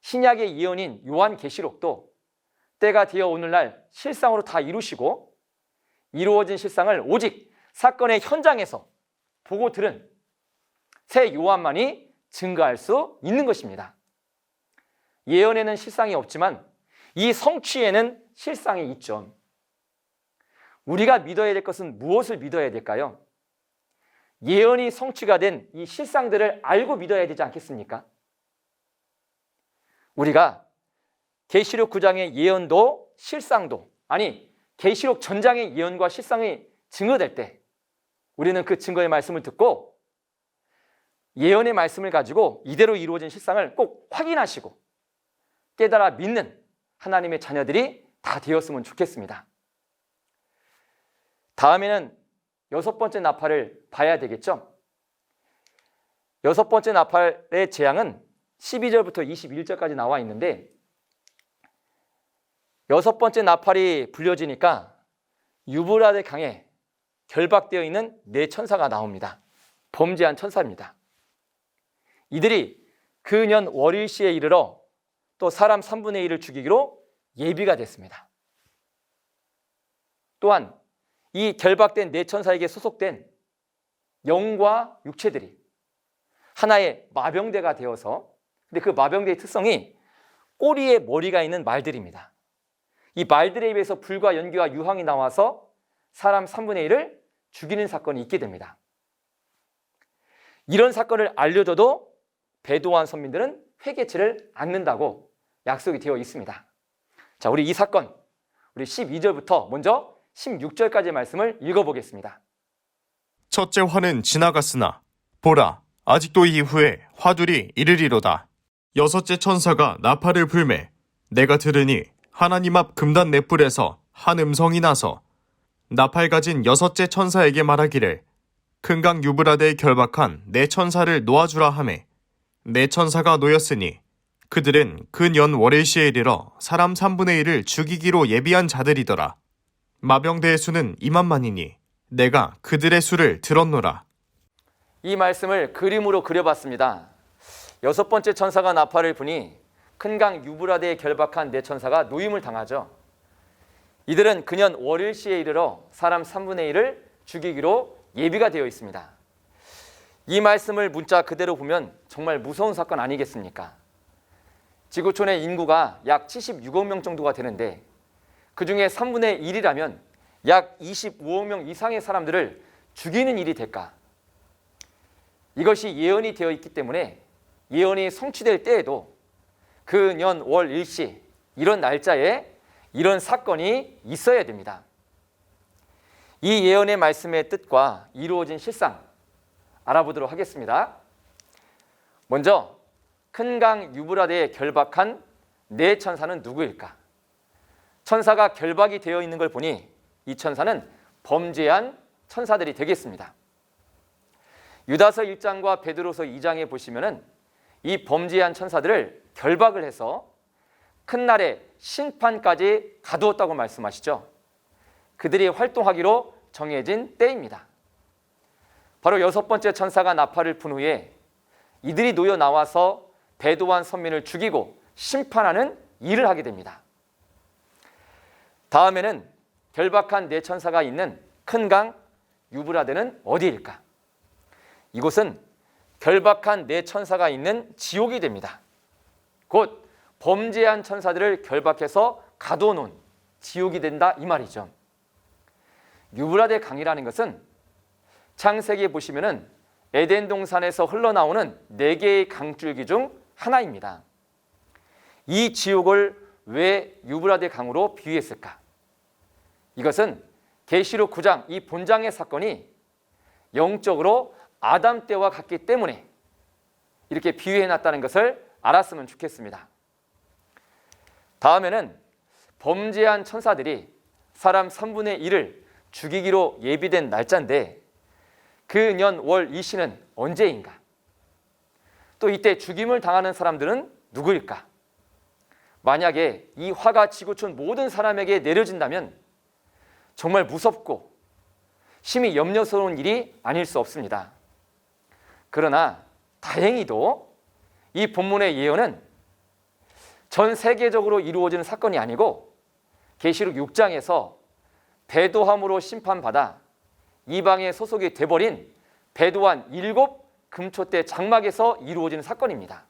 신약의 예언인 요한계시록도 때가 되어 오늘날 실상으로 다 이루시고 이루어진 실상을 오직 사건의 현장에서 보고 들은 새 요한만이 증거할 수 있는 것입니다. 예언에는 실상이 없지만 이 성취에는 실상이 있죠. 우리가 믿어야 될 것은 무엇을 믿어야 될까요? 예언이 성취가 된 이 실상들을 알고 믿어야 되지 않겠습니까? 우리가 계시록 9장의 예언도 실상도 아니 계시록 전장의 예언과 실상이 증거될 때 우리는 그 증거의 말씀을 듣고 예언의 말씀을 가지고 이대로 이루어진 실상을 꼭 확인하시고 깨달아 믿는 하나님의 자녀들이 다 되었으면 좋겠습니다. 다음에는 6번째 나팔을 봐야 되겠죠. 6번째 나팔의 재앙은 12절부터 21절까지 나와 있는데 6번째 나팔이 불려지니까 유브라데 강에 결박되어 있는 4천사가 나옵니다. 범죄한 천사입니다. 이들이 그 년 월일시에 이르러 또 사람 3분의 1을 죽이기로 예비가 됐습니다. 또한 이 결박된 4천사에게 소속된 영과 육체들이 하나의 마병대가 되어서, 근데 그 마병대의 특성이 꼬리에 머리가 있는 말들입니다. 이 말들의 입에서 불과 연기와 유황이 나와서 사람 3분의 1을 죽이는 사건이 있게 됩니다. 이런 사건을 알려줘도 배도한 선민들은 회개치를 않는다고 약속이 되어 있습니다. 자, 우리 이 사건, 우리 12절부터 먼저 16절까지의 말씀을 읽어보겠습니다. 첫째 화는 지나갔으나 보라, 아직도 이후에 화둘이 이르리로다. 여섯째 천사가 나팔을 불매 내가 들으니 하나님 앞 금단 넷불에서 한 음성이 나서 나팔 가진 여섯째 천사에게 말하기를 큰 강 유브라데에 결박한 4천사를 놓아주라 하매 4천사가 놓였으니 그들은 그 년 월일시에 이르러 사람 3분의 1을 죽이기로 예비한 자들이더라. 마병대의 수는 2만만이니 내가 그들의 수를 들었노라. 이 말씀을 그림으로 그려봤습니다. 6번째 천사가 나팔을 부니 큰 강 유브라데에 결박한 4천사가 노임을 당하죠. 이들은 그년 월일시에 이르러 사람 3분의 1을 죽이기로 예비가 되어 있습니다. 이 말씀을 문자 그대로 보면 정말 무서운 사건 아니겠습니까? 지구촌의 인구가 약 76억 명 정도가 되는데 그 중에 3분의 1이라면 약 25억 명 이상의 사람들을 죽이는 일이 될까? 이것이 예언이 되어 있기 때문에 예언이 성취될 때에도 그 년 월 일시 이런 날짜에 이런 사건이 있어야 됩니다. 이 예언의 말씀의 뜻과 이루어진 실상 알아보도록 하겠습니다. 먼저 큰 강 유브라데에 결박한 4천사는 누구일까? 천사가 결박이 되어 있는 걸 보니 이 천사는 범죄한 천사들이 되겠습니다. 유다서 1장과 베드로서 2장에 보시면은 이 범죄한 천사들을 결박을 해서 큰 날에 심판까지 가두었다고 말씀하시죠. 그들이 활동하기로 정해진 때입니다. 바로 6번째 천사가 나팔을 푼 후에 이들이 놓여 나와서 배도한 선민을 죽이고 심판하는 일을 하게 됩니다. 다음에는 결박한 4천사가 있는 큰 강 유브라데는 어디일까? 이곳은 결박한 4천사가 있는 지옥이 됩니다. 곧 범죄한 천사들을 결박해서 가두어 놓은 지옥이 된다 이 말이죠. 유브라데 강이라는 것은 창세기에 보시면은 에덴 동산에서 흘러나오는 4개의 강줄기 중 하나입니다. 이 지옥을 왜 유브라데 강으로 비유했을까? 이것은 계시록 9장 이 본장의 사건이 영적으로 아담 때와 같기 때문에 이렇게 비유해놨다는 것을 알았으면 좋겠습니다. 다음에는 범죄한 천사들이 사람 3분의 1을 죽이기로 예비된 날짜인데 그 년 월 이시는 언제인가? 또 이때 죽임을 당하는 사람들은 누구일까? 만약에 이 화가 지구촌 모든 사람에게 내려진다면 정말 무섭고 심히 염려스러운 일이 아닐 수 없습니다. 그러나 다행히도 이 본문의 예언은 전 세계적으로 이루어지는 사건이 아니고 계시록 6장에서 배도함으로 심판받아 이방에 소속이 돼버린 배도한 7 금초대 장막에서 이루어지는 사건입니다.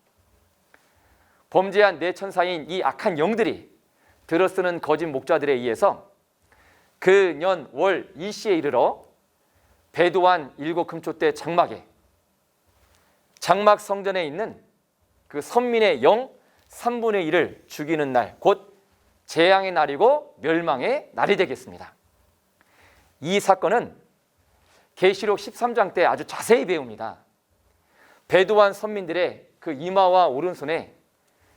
범죄한 4천사인 이 악한 영들이 들어쓰는 거짓 목자들에 의해서 그 년 월 이시에 이르러 배도한 7 금초대 장막에 장막 성전에 있는 그 선민의 영 3분의 1을 죽이는 날, 곧 재앙의 날이고 멸망의 날이 되겠습니다. 이 사건은 계시록 13장 때 아주 자세히 배웁니다. 배도한 선민들의 그 이마와 오른손에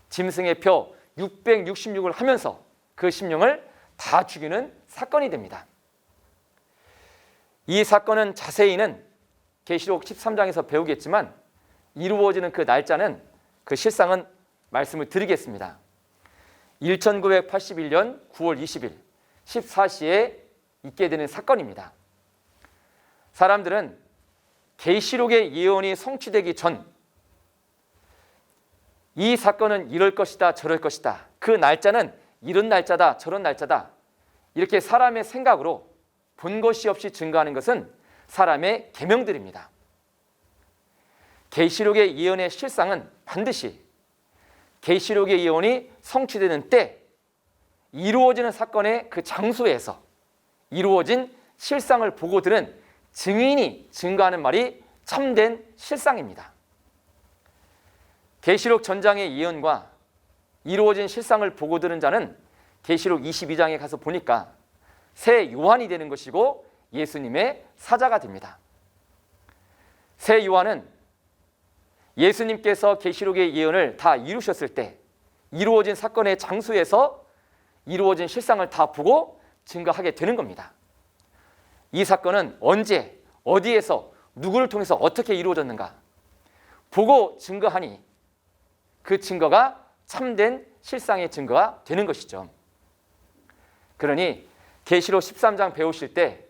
짐승의 표 666을 하면서 그 심령을 다 죽이는 사건이 됩니다. 이 사건은 자세히는 계시록 13장에서 배우겠지만 이루어지는 그 날짜는, 그 실상은 말씀을 드리겠습니다. 1981년 9월 20일 14시에 있게 되는 사건입니다. 사람들은 계시록의 예언이 성취되기 전 이 사건은 이럴 것이다 저럴 것이다, 그 날짜는 이런 날짜다 저런 날짜다, 이렇게 사람의 생각으로 본 것이 없이 증거하는 것은 사람의 계명들입니다. 계시록의 예언의 실상은 반드시 계시록의 예언이 성취되는 때, 이루어지는 사건의 그 장소에서 이루어진 실상을 보고 들은 증인이 증거하는 말이 참된 실상입니다. 계시록 전장의 예언과 이루어진 실상을 보고 들은 자는 계시록 22장에 가서 보니까 새 요한이 되는 것이고 예수님의 사자가 됩니다. 새 요한은 예수님께서 계시록의 예언을 다 이루셨을 때 이루어진 사건의 장소에서 이루어진 실상을 다 보고 증거하게 되는 겁니다. 이 사건은 언제, 어디에서, 누구를 통해서 어떻게 이루어졌는가 보고 증거하니 그 증거가 참된 실상의 증거가 되는 것이죠. 그러니 계시록 13장 배우실 때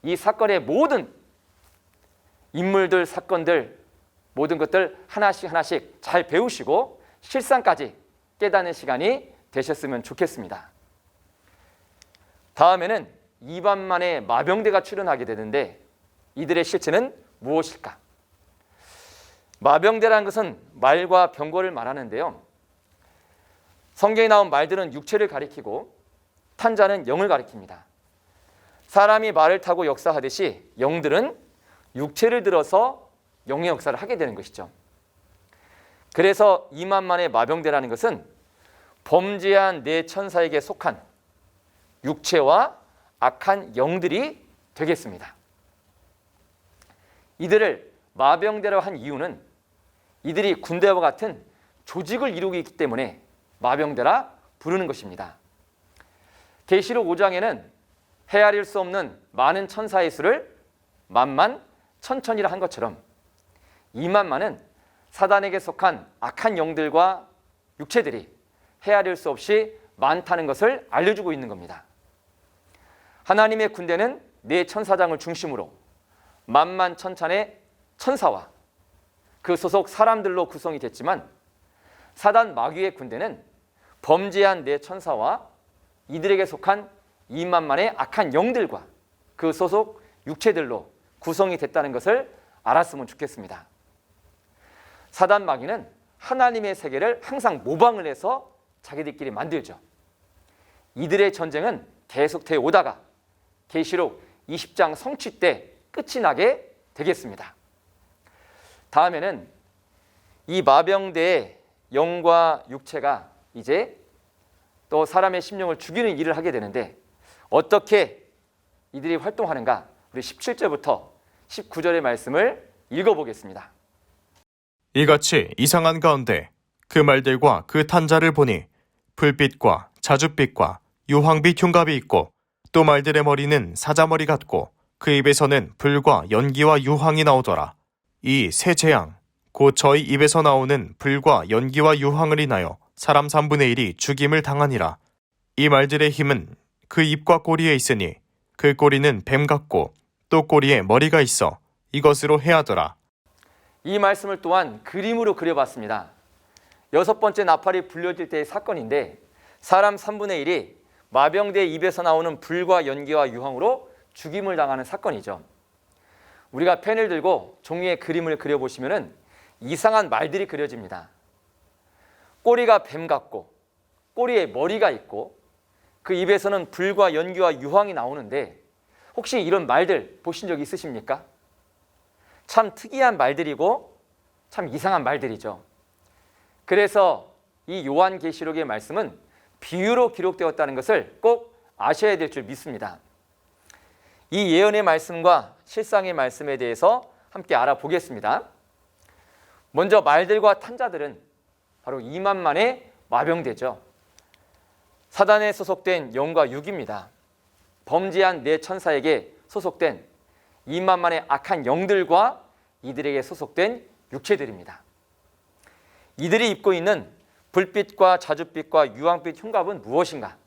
이 사건의 모든 인물들, 사건들, 모든 것들 하나씩 하나씩 잘 배우시고 실상까지 깨닫는 시간이 되셨으면 좋겠습니다. 다음에는 2만 만의 마병대가 출현하게 되는데 이들의 실체는 무엇일까? 마병대라는 것은 말과 병거를 말하는데요. 성경에 나온 말들은 육체를 가리키고 탄자는 영을 가리킵니다. 사람이 말을 타고 역사하듯이 영들은 육체를 들어서 영의 역사를 하게 되는 것이죠. 그래서 2만 만의 마병대라는 것은 범죄한 네 천사에게 속한 육체와 악한 영들이 되겠습니다. 이들을 마병대라고 한 이유는 이들이 군대와 같은 조직을 이루고 있기 때문에 마병대라 부르는 것입니다. 계시록 5장에는 헤아릴 수 없는 많은 천사의 수를 만만 천천이라 한 것처럼 2만만은 사단에게 속한 악한 영들과 육체들이 헤아릴 수 없이 많다는 것을 알려주고 있는 겁니다. 하나님의 군대는 네 천사장을 중심으로 만만천찬의 천사와 그 소속 사람들로 구성이 됐지만 사단 마귀의 군대는 범죄한 네 천사와 이들에게 속한 2만만의 악한 영들과 그 소속 육체들로 구성이 됐다는 것을 알았으면 좋겠습니다. 사단 마귀는 하나님의 세계를 항상 모방을 해서 자기들끼리 만들죠. 이들의 전쟁은 계속되어 오다가 계시록 20장 성취 때 끝이 나게 되겠습니다. 다음에는 이 마병대의 영과 육체가 이제 또 사람의 심령을 죽이는 일을 하게 되는데 어떻게 이들이 활동하는가, 우리 17절부터 19절의 말씀을 읽어보겠습니다. 이같이 이상한 가운데 그 말들과 그 탄자를 보니 불빛과 자줏빛과 유황빛 흉갑이 있고 또 말들의 머리는 사자머리 같고 그 입에서는 불과 연기와 유황이 나오더라. 이 세 재앙 곧 저희 입에서 나오는 불과 연기와 유황을 인하여 사람 3분의 1이 죽임을 당하니라. 이 말들의 힘은 그 입과 꼬리에 있으니 그 꼬리는 뱀 같고 또 꼬리에 머리가 있어 이것으로 해하더라. 이 말씀을 또한 그림으로 그려봤습니다. 6번째 나팔이 불려질 때의 사건인데 사람 3분의 1이 마병대의 입에서 나오는 불과 연기와 유황으로 죽임을 당하는 사건이죠. 우리가 펜을 들고 종이에 그림을 그려보시면 이상한 말들이 그려집니다. 꼬리가 뱀 같고 꼬리에 머리가 있고 그 입에서는 불과 연기와 유황이 나오는데 혹시 이런 말들 보신 적 있으십니까? 참 특이한 말들이고 참 이상한 말들이죠. 그래서 이 요한계시록의 말씀은 비유로 기록되었다는 것을 꼭 아셔야 될 줄 믿습니다. 이 예언의 말씀과 실상의 말씀에 대해서 함께 알아보겠습니다. 먼저 말들과 탄자들은 바로 2만 만에 마병되죠. 사단에 소속된 영과 육입니다. 범죄한 네 천사에게 소속된 2만 만의 악한 영들과 이들에게 소속된 육체들입니다. 이들이 입고 있는 불빛과 자줏빛과 유황빛 흉갑은 무엇인가?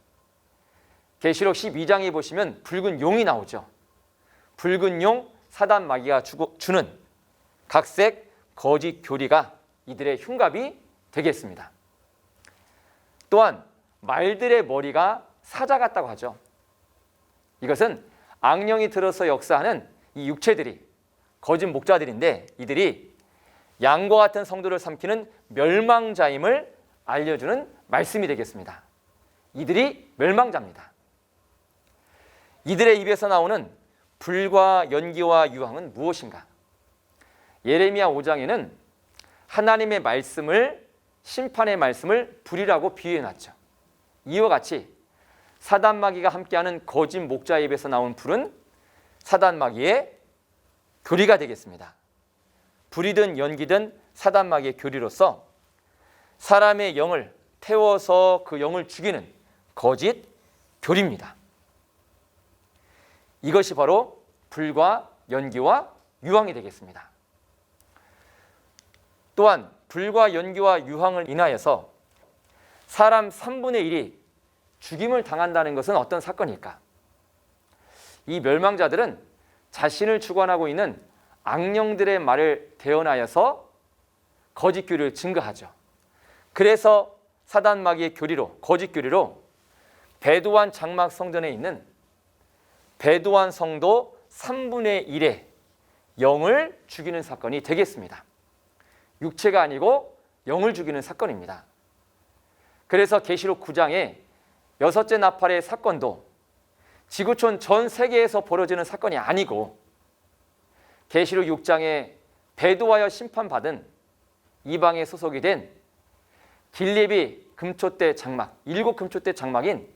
계시록 12장에 보시면 붉은 용이 나오죠. 붉은 용, 사단 마귀가 주는 각색 거짓 교리가 이들의 흉갑이 되겠습니다. 또한 말들의 머리가 사자 같다고 하죠. 이것은 악령이 들어서 역사하는 이 육체들이 거짓 목자들인데 이들이 양과 같은 성도를 삼키는 멸망자임을 알려주는 말씀이 되겠습니다. 이들이 멸망자입니다. 이들의 입에서 나오는 불과 연기와 유황은 무엇인가? 예레미야 5장에는 하나님의 말씀을, 심판의 말씀을 불이라고 비유해놨죠. 이와 같이 사단마귀가 함께하는 거짓 목자의 입에서 나온 불은 사단마귀의 교리가 되겠습니다. 불이든 연기든 사단마귀의 교리로서 사람의 영을 태워서 그 영을 죽이는 거짓 교리입니다. 이것이 바로 불과 연기와 유황이 되겠습니다. 또한 불과 연기와 유황을 인하여서 사람 3분의 1이 죽임을 당한다는 것은 어떤 사건일까? 이 멸망자들은 자신을 주관하고 있는 악령들의 말을 대언하여서 거짓 교리를 증거하죠. 그래서 사단 마귀의 교리로, 거짓 교리로 베두안 장막 성전에 있는 베두안 성도 3분의 1의 영을 죽이는 사건이 되겠습니다. 육체가 아니고 영을 죽이는 사건입니다. 그래서 계시록 9장에 여섯째 나팔의 사건도 지구촌 전 세계에서 벌어지는 사건이 아니고 계시록 6장에 배도하여 심판받은 이방에 소속이 된 길리비 금초대 장막, 7 금초대 장막인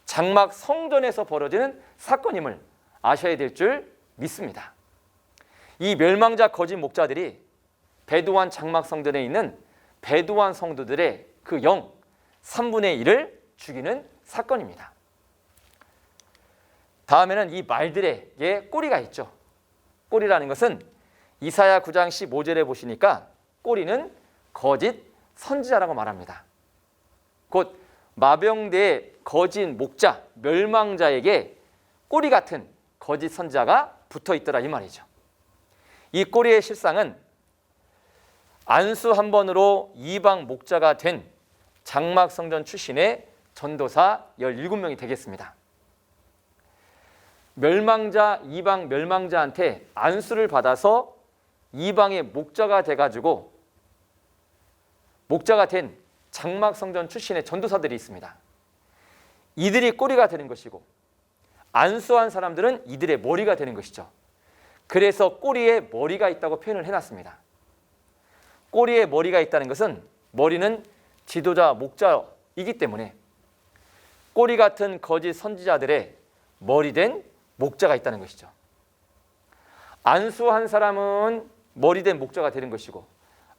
장막 성전에서 벌어지는 사건임을 아셔야 될 줄 믿습니다. 이 멸망자 거짓 목자들이 베두안 장막 성전에 있는 베두안 성도들의 그 영 3분의 1을 죽이는 사건입니다. 다음에는 이 말들에게 꼬리가 있죠. 꼬리라는 것은 이사야 9장 15절에 보시니까 꼬리는 거짓 선지자라고 말합니다. 곧 마병대의 거짓 목자, 멸망자에게 꼬리 같은 거짓 선지자가 붙어 있더라 이 말이죠. 이 꼬리의 실상은 안수 한 번으로 이방 목자가 된 장막 성전 출신의 전도사 17명이 되겠습니다. 멸망자, 이방 멸망자한테 안수를 받아서 이방의 목자가 돼가지고 목자가 된 장막 성전 출신의 전도사들이 있습니다. 이들이 꼬리가 되는 것이고 안수한 사람들은 이들의 머리가 되는 것이죠. 그래서 꼬리에 머리가 있다고 표현을 해놨습니다. 꼬리에 머리가 있다는 것은 머리는 지도자, 목자이기 때문에 꼬리 같은 거짓 선지자들의 머리된 목자가 있다는 것이죠. 안수한 사람은 머리된 목자가 되는 것이고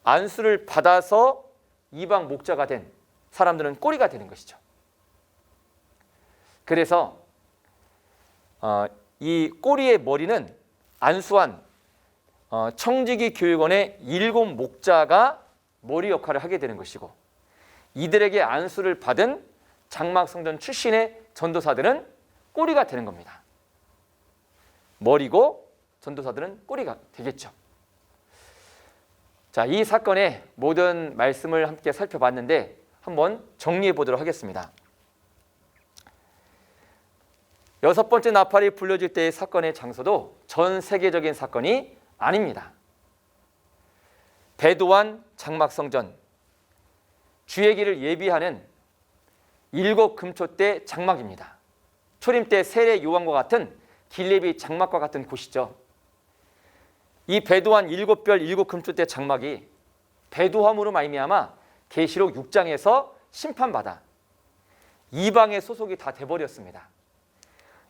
안수를 받아서 이방 목자가 된 사람들은 꼬리가 되는 것이죠. 그래서 이 꼬리의 머리는 안수한 청지기 교육원의 7 목자가 머리 역할을 하게 되는 것이고 이들에게 안수를 받은 장막 성전 출신의 전도사들은 꼬리가 되는 겁니다. 머리고 전도사들은 꼬리가 되겠죠. 자, 이 사건의 모든 말씀을 함께 살펴봤는데 한번 정리해 보도록 하겠습니다. 6번째 나팔이 불려질 때의 사건의 장소도 전 세계적인 사건이 아닙니다. 베두안 장막성전, 주의 길을 예비하는 7 금초대 장막입니다. 초림 때 세례 요한과 같은 길리비 장막과 같은 곳이죠. 이 베두안 7별 7 금초대 장막이 베두함으로 말미암아 계시록 6장에서 심판받아 이방의 소속이 다 돼버렸습니다.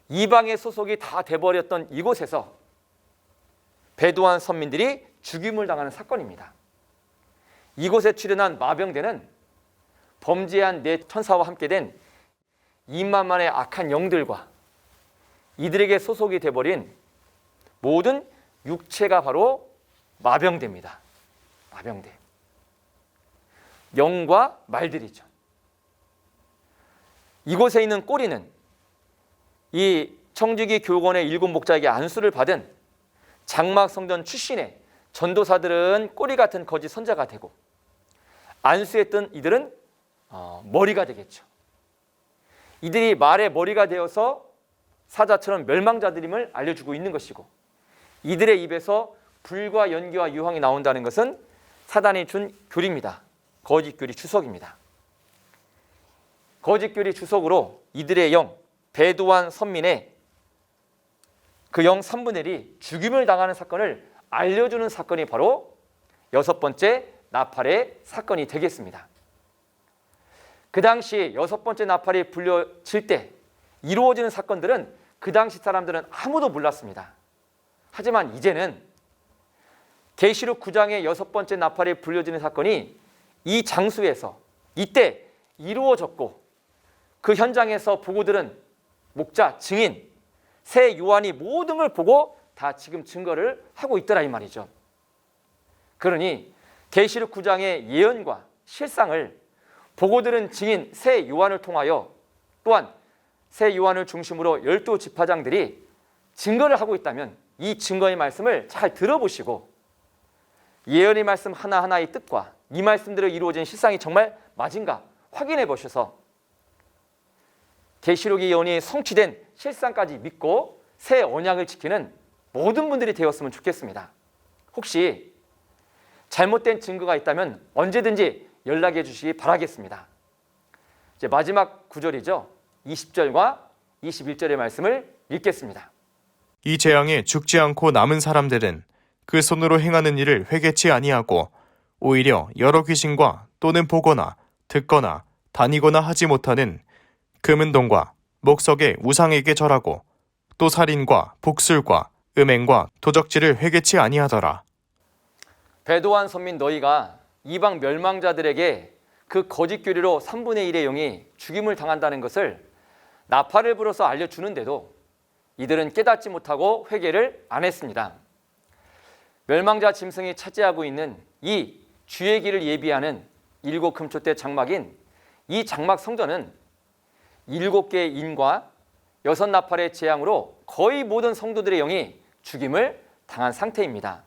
이방의 소속이 다 돼버렸던 이곳에서 베두안 선민들이 죽임을 당하는 사건입니다. 이곳에 출현한 마병대는 범죄한 네 천사와 함께 된 2만만의 악한 영들과 이들에게 소속이 돼버린 모든 육체가 바로 마병대입니다. 마병대. 영과 말들이죠. 이곳에 있는 꼬리는 이 청지기 교권의 7 목자에게 안수를 받은 장막 성전 출신의 전도사들은 꼬리 같은 거짓 선자가 되고, 안수했던 이들은 머리가 되겠죠. 이들이 말의 머리가 되어서 사자처럼 멸망자들임을 알려주고 있는 것이고, 이들의 입에서 불과 연기와 유황이 나온다는 것은 사단이 준 교리입니다. 거짓 교리 주석입니다. 거짓 교리 주석으로 이들의 영, 배도한 선민의 그 영 3분의 1이 죽임을 당하는 사건을 알려주는 사건이 바로 6번째 나팔의 사건이 되겠습니다. 그 당시 6번째 나팔이 불려질 때 이루어지는 사건들은 그 당시 사람들은 아무도 몰랐습니다. 하지만 이제는 계시록 9장의 6번째 나팔이 불려지는 사건이 이 장소에서 이때 이루어졌고, 그 현장에서 보고 들은 목자, 증인, 새 요한이 모든 걸 보고 다 지금 증거를 하고 있더라 이 말이죠. 그러니 계시록 9장의 예언과 실상을 보고 들은 증인 새 요한을 통하여, 또한 새 요한을 중심으로 12지파장들이 증거를 하고 있다면 이 증거의 말씀을 잘 들어보시고 예언의 말씀 하나하나의 뜻과 이 말씀대로 이루어진 실상이 정말 맞은가 확인해 보셔서 계시록의 예언이 성취된 실상까지 믿고 새 언약을 지키는 모든 분들이 되었으면 좋겠습니다. 혹시 잘못된 증거가 있다면 언제든지 연락해 주시기 바라겠습니다. 이제 마지막 구절이죠. 20절과 21절의 말씀을 읽겠습니다. 이 재앙에 죽지 않고 남은 사람들은 그 손으로 행하는 일을 회개치 아니하고 오히려 여러 귀신과 또는 보거나 듣거나 다니거나 하지 못하는 금은동과 목석의 우상에게 절하고 또 살인과 복술과 음행과 도적질을 회개치 아니하더라. 배도한 선민 너희가 이방 멸망자들에게 그 거짓 교리로 3분의 1의 영이 죽임을 당한다는 것을 나팔을 불어서 알려주는데도 이들은 깨닫지 못하고 회개를 안 했습니다. 멸망자 짐승이 차지하고 있는 이 주의 길을 예비하는 7 금초대 장막인 이 장막 성전은 7개의 인과 6 나팔의 재앙으로 거의 모든 성도들의 영이 죽임을 당한 상태입니다.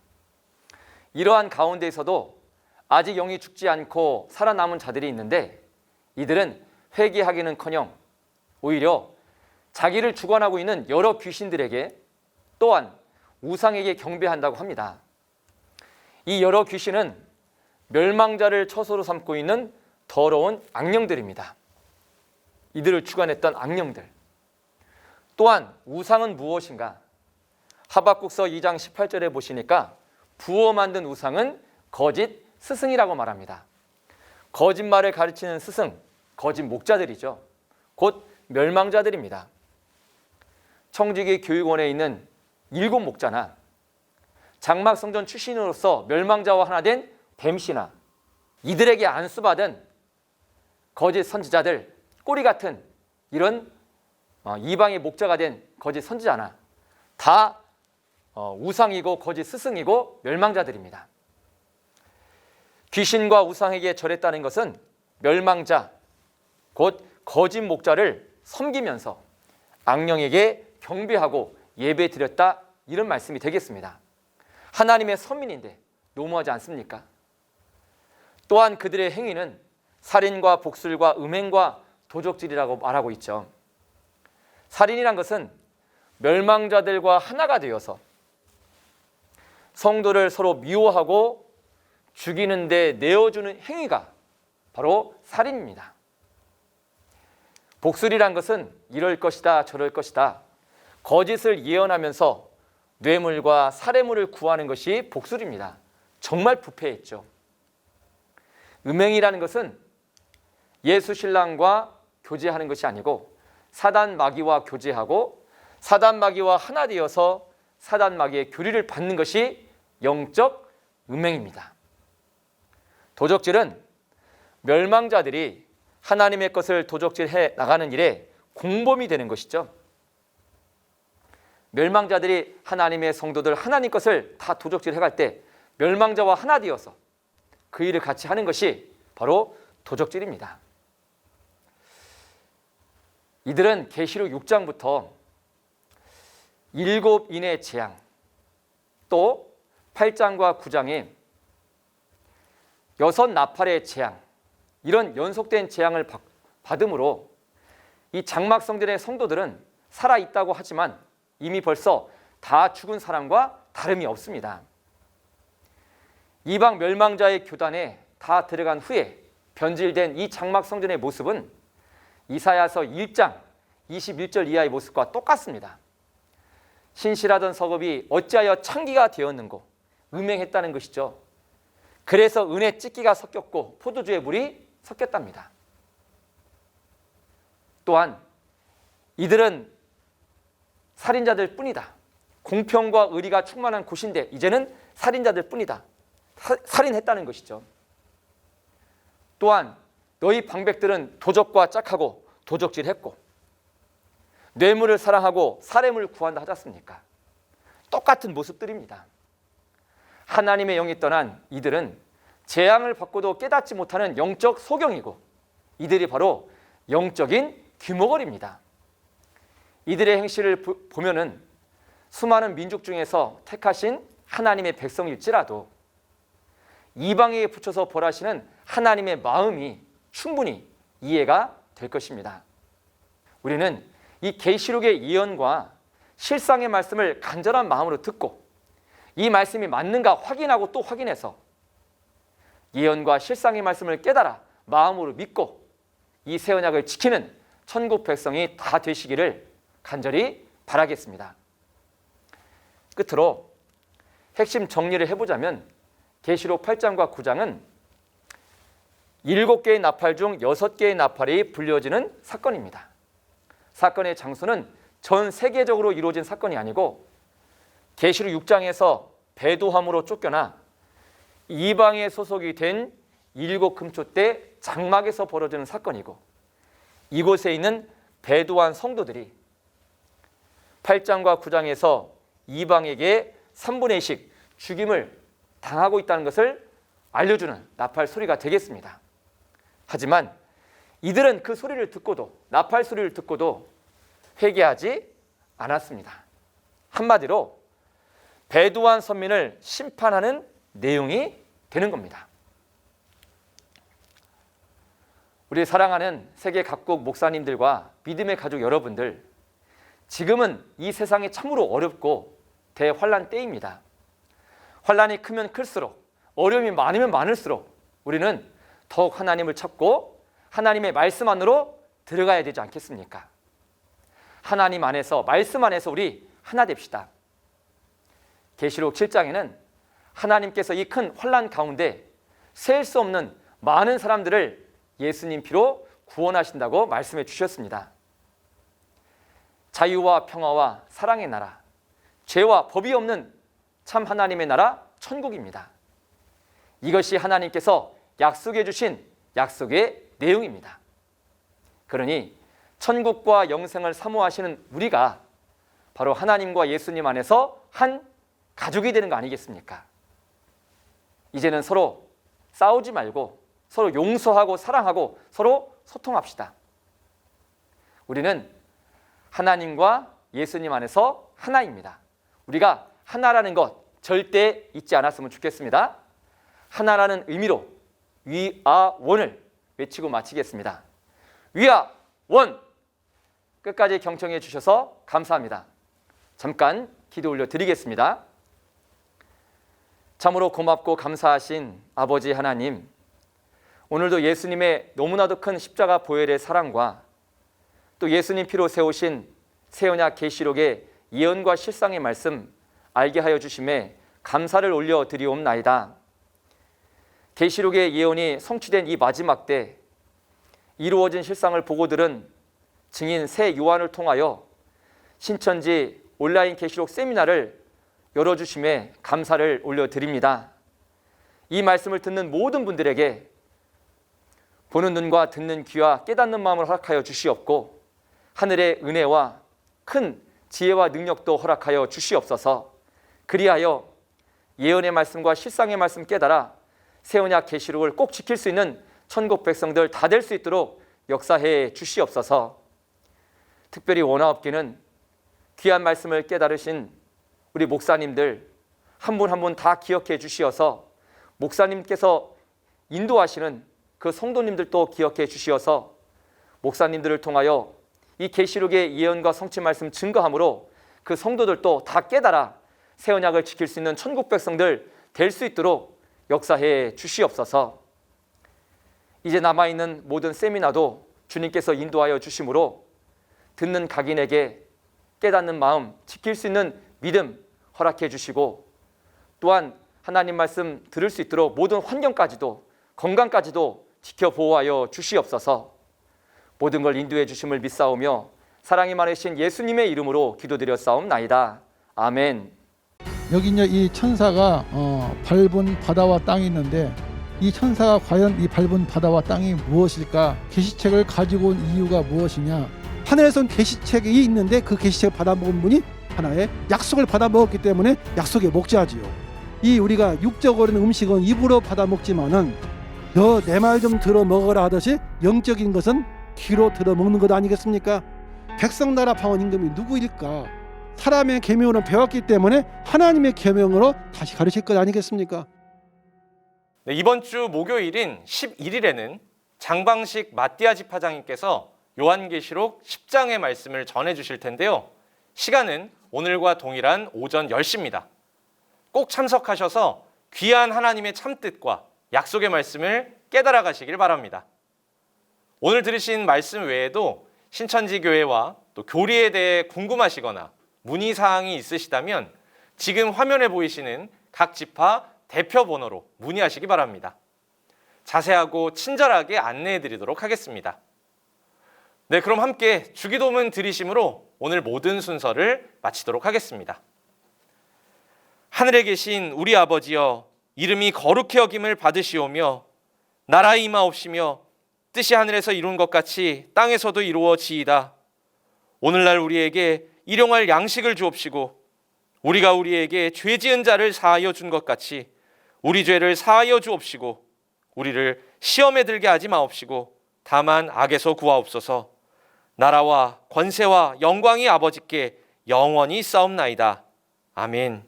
이러한 가운데에서도 아직 영이 죽지 않고 살아남은 자들이 있는데, 이들은 회개하기는커녕 오히려 자기를 주관하고 있는 여러 귀신들에게 또한 우상에게 경배한다고 합니다. 이 여러 귀신은 멸망자를 처소로 삼고 있는 더러운 악령들입니다. 이들을 주관했던 악령들. 또한 우상은 무엇인가? 하박국서 2장 18절에 보시니까 부어 만든 우상은 거짓 스승이라고 말합니다. 거짓말을 가르치는 스승, 거짓 목자들이죠. 곧 멸망자들입니다. 청지기 교육원에 있는 7 목자나 장막 성전 출신으로서 멸망자와 하나 된 뱀씨나 이들에게 안수받은 거짓 선지자들, 꼬리 같은 이런 이방의 목자가 된 거짓 선지자나 다 우상이고 거짓 스승이고 멸망자들입니다. 귀신과 우상에게 절했다는 것은 멸망자, 곧 거짓 목자를 섬기면서 악령에게 경배하고 예배 드렸다, 이런 말씀이 되겠습니다. 하나님의 선민인데 너무하지 않습니까? 또한 그들의 행위는 살인과 복술과 음행과 도적질이라고 말하고 있죠. 살인이란 것은 멸망자들과 하나가 되어서 성도를 서로 미워하고 죽이는 데 내어주는 행위가 바로 살인입니다. 복술이란 것은 이럴 것이다 저럴 것이다 거짓을 예언하면서 뇌물과 살해물을 구하는 것이 복술입니다. 정말 부패했죠. 음행이라는 것은 예수 신랑과 교제하는 것이 아니고 사단 마귀와 교제하고 사단 마귀와 하나 되어서 사단 마귀의 교리를 받는 것이 영적 음행입니다. 도적질은 멸망자들이 하나님의 것을 도적질해 나가는 일에 공범이 되는 것이죠. 멸망자들이 하나님의 성도들 하나님 것을 다 도적질해 갈 때 멸망자와 하나 되어서 그 일을 같이 하는 것이 바로 도적질입니다. 이들은 계시록 6장부터 7인의 재앙, 또 8장과 9장에 6나팔의 재앙, 이런 연속된 재앙을 받음으로 이 장막 성전의 성도들은 살아있다고 하지만 이미 벌써 다 죽은 사람과 다름이 없습니다. 이방 멸망자의 교단에 다 들어간 후에 변질된 이 장막 성전의 모습은 이사야서 1장 21절 이하의 모습과 똑같습니다. 신실하던 서급이 어찌하여 창기가 되었는고, 음행했다는 것이죠. 그래서 은혜 찢기가 섞였고 포도주의 물이 섞였답니다. 또한 이들은 살인자들 뿐이다. 공평과 의리가 충만한 곳인데 이제는 살인자들 뿐이다. 살인했다는 것이죠. 또한 너희 방백들은 도적과 짝하고 도적질했고 뇌물을 사랑하고 살해물을 구한다 하지 않습니까? 똑같은 모습들입니다. 하나님의 영이 떠난 이들은 재앙을 받고도 깨닫지 못하는 영적 소경이고 이들이 바로 영적인 귀머거리입니다. 이들의 행실을 보면은 수많은 민족 중에서 택하신 하나님의 백성일지라도 이방에게 붙여서 벌하시는 하나님의 마음이 충분히 이해가 될 것입니다. 우리는 이 계시록의 예언과 실상의 말씀을 간절한 마음으로 듣고 이 말씀이 맞는가 확인하고 또 확인해서 예언과 실상의 말씀을 깨달아 마음으로 믿고 이 새 언약을 지키는 천국 백성이 다 되시기를 간절히 바라겠습니다. 끝으로 핵심 정리를 해보자면 계시록 8장과 9장은 7개의 나팔 중 6개의 나팔이 불려지는 사건입니다. 사건의 장소는 전 세계적으로 이루어진 사건이 아니고 계시록 6장에서 배도함으로 쫓겨나 이방에 소속이 된 7금초 때 장막에서 벌어지는 사건이고 이곳에 있는 배도한 성도들이 8장과 9장에서 이방에게 3분의 1씩 죽임을 당하고 있다는 것을 알려주는 나팔 소리가 되겠습니다. 하지만 이들은 그 소리를 듣고도 나팔 소리를 듣고도 회개하지 않았습니다. 한마디로 배도한 선민을 심판하는 내용이 되는 겁니다. 우리 사랑하는 세계 각국 목사님들과 믿음의 가족 여러분들, 지금은 이 세상이 참으로 어렵고 대환란 때입니다. 환란이 크면 클수록, 어려움이 많으면 많을수록 우리는 더욱 하나님을 찾고 하나님의 말씀 안으로 들어가야 되지 않겠습니까? 하나님 안에서, 말씀 안에서 우리 하나 됩시다. 계시록 7장에는 하나님께서 이 큰 환란 가운데 셀 수 없는 많은 사람들을 예수님 피로 구원하신다고 말씀해 주셨습니다. 자유와 평화와 사랑의 나라, 죄와 법이 없는 참 하나님의 나라 천국입니다. 이것이 하나님께서 약속해 주신 약속의 내용입니다. 그러니 천국과 영생을 사모하시는 우리가 바로 하나님과 예수님 안에서 한 가족이 되는 거 아니겠습니까? 이제는 서로 싸우지 말고 서로 용서하고 사랑하고 서로 소통합시다. 우리는 하나님과 예수님 안에서 하나입니다. 우리가 하나라는 것 절대 잊지 않았으면 좋겠습니다. 하나라는 의미로 We are one을 외치고 마치겠습니다. We are one. 끝까지 경청해 주셔서 감사합니다. 잠깐 기도 올려드리겠습니다. 참으로 고맙고 감사하신 아버지 하나님, 오늘도 예수님의 너무나도 큰 십자가 보혈의 사랑과 또 예수님 피로 세우신 새 언약 계시록의 예언과 실상의 말씀 알게 하여 주심에 감사를 올려드리옵나이다. 계시록의 예언이 성취된 이 마지막 때 이루어진 실상을 보고 들은 증인 새 요한을 통하여 신천지 온라인 계시록 세미나를 열어주심에 감사를 올려드립니다. 이 말씀을 듣는 모든 분들에게 보는 눈과 듣는 귀와 깨닫는 마음을 허락하여 주시옵고 하늘의 은혜와 큰 지혜와 능력도 허락하여 주시옵소서. 그리하여 예언의 말씀과 실상의 말씀 깨달아 새 언약 계시록을 꼭 지킬 수 있는 천국 백성들 다 될 수 있도록 역사해 주시옵소서. 특별히 원화업계는 귀한 말씀을 깨달으신 우리 목사님들 한 분 한 분 다 기억해 주시어서 목사님께서 인도하시는 그 성도님들도 기억해 주시어서 목사님들을 통하여 이 계시록의 예언과 성취 말씀 증거함으로 그 성도들도 다 깨달아 새 언약을 지킬 수 있는 천국 백성들 될 수 있도록 역사해 주시옵소서. 이제 남아있는 모든 세미나도 주님께서 인도하여 주심으로 듣는 각인에게 깨닫는 마음, 지킬 수 있는 믿음 허락해 주시고 또한 하나님 말씀 들을 수 있도록 모든 환경까지도 건강까지도 지켜 보호하여 주시옵소서. 모든 걸 인도해 주심을 믿사오며 사랑이 많으신 예수님의 이름으로 기도드렸사옵나이다. 아멘. 여기 이제 이 천사가 밟은 바다와 땅이 있는데 이 천사가 과연 이 밟은 바다와 땅이 무엇일까? 계시책을 가지고 온 이유가 무엇이냐? 하늘에선 계시책이 있는데 그 계시책을 받아먹은 분이 하나의 약속을 받아먹었기 때문에 약속의 목자지요. 이 우리가 육적으로는 음식은 입으로 받아먹지만은 너 내 말 좀 들어 먹어라 하듯이 영적인 것은 귀로 들어 먹는 것 아니겠습니까? 백성나라 방언 임금이 누구일까? 사람의 계명으로 배웠기 때문에 하나님의 계명으로 다시 가르칠 것 아니겠습니까? 네, 이번 주 목요일인 11일에는 장방식 마띠아 지파장님께서 요한계시록 10장의 말씀을 전해주실 텐데요. 시간은 오늘과 동일한 오전 10시입니다. 꼭 참석하셔서 귀한 하나님의 참뜻과 약속의 말씀을 깨달아 가시길 바랍니다. 오늘 들으신 말씀 외에도 신천지 교회와 또 교리에 대해 궁금하시거나 문의사항이 있으시다면 지금 화면에 보이시는 각 지파 대표 번호로 문의하시기 바랍니다. 자세하고 친절하게 안내해 드리도록 하겠습니다. 네, 그럼 함께 주기도문 드리심으로 오늘 모든 순서를 마치도록 하겠습니다. 하늘에 계신 우리 아버지여, 이름이 거룩히 여김을 받으시오며 나라의 임하옵시며 뜻이 하늘에서 이룬 것 같이 땅에서도 이루어지이다. 오늘날 우리에게 일용할 양식을 주옵시고 우리가 우리에게 죄 지은 자를 사하여 준 것 같이 우리 죄를 사하여 주옵시고 우리를 시험에 들게 하지 마옵시고 다만 악에서 구하옵소서. 나라와 권세와 영광이 아버지께 영원히 있사옵나이다. 아멘.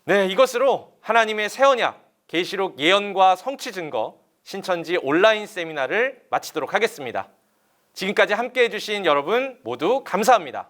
네, 이것으로 하나님의 새 언약 계시록 예언과 성취 증거 신천지 온라인 세미나를 마치도록 하겠습니다. 지금까지 함께해 주신 여러분 모두 감사합니다.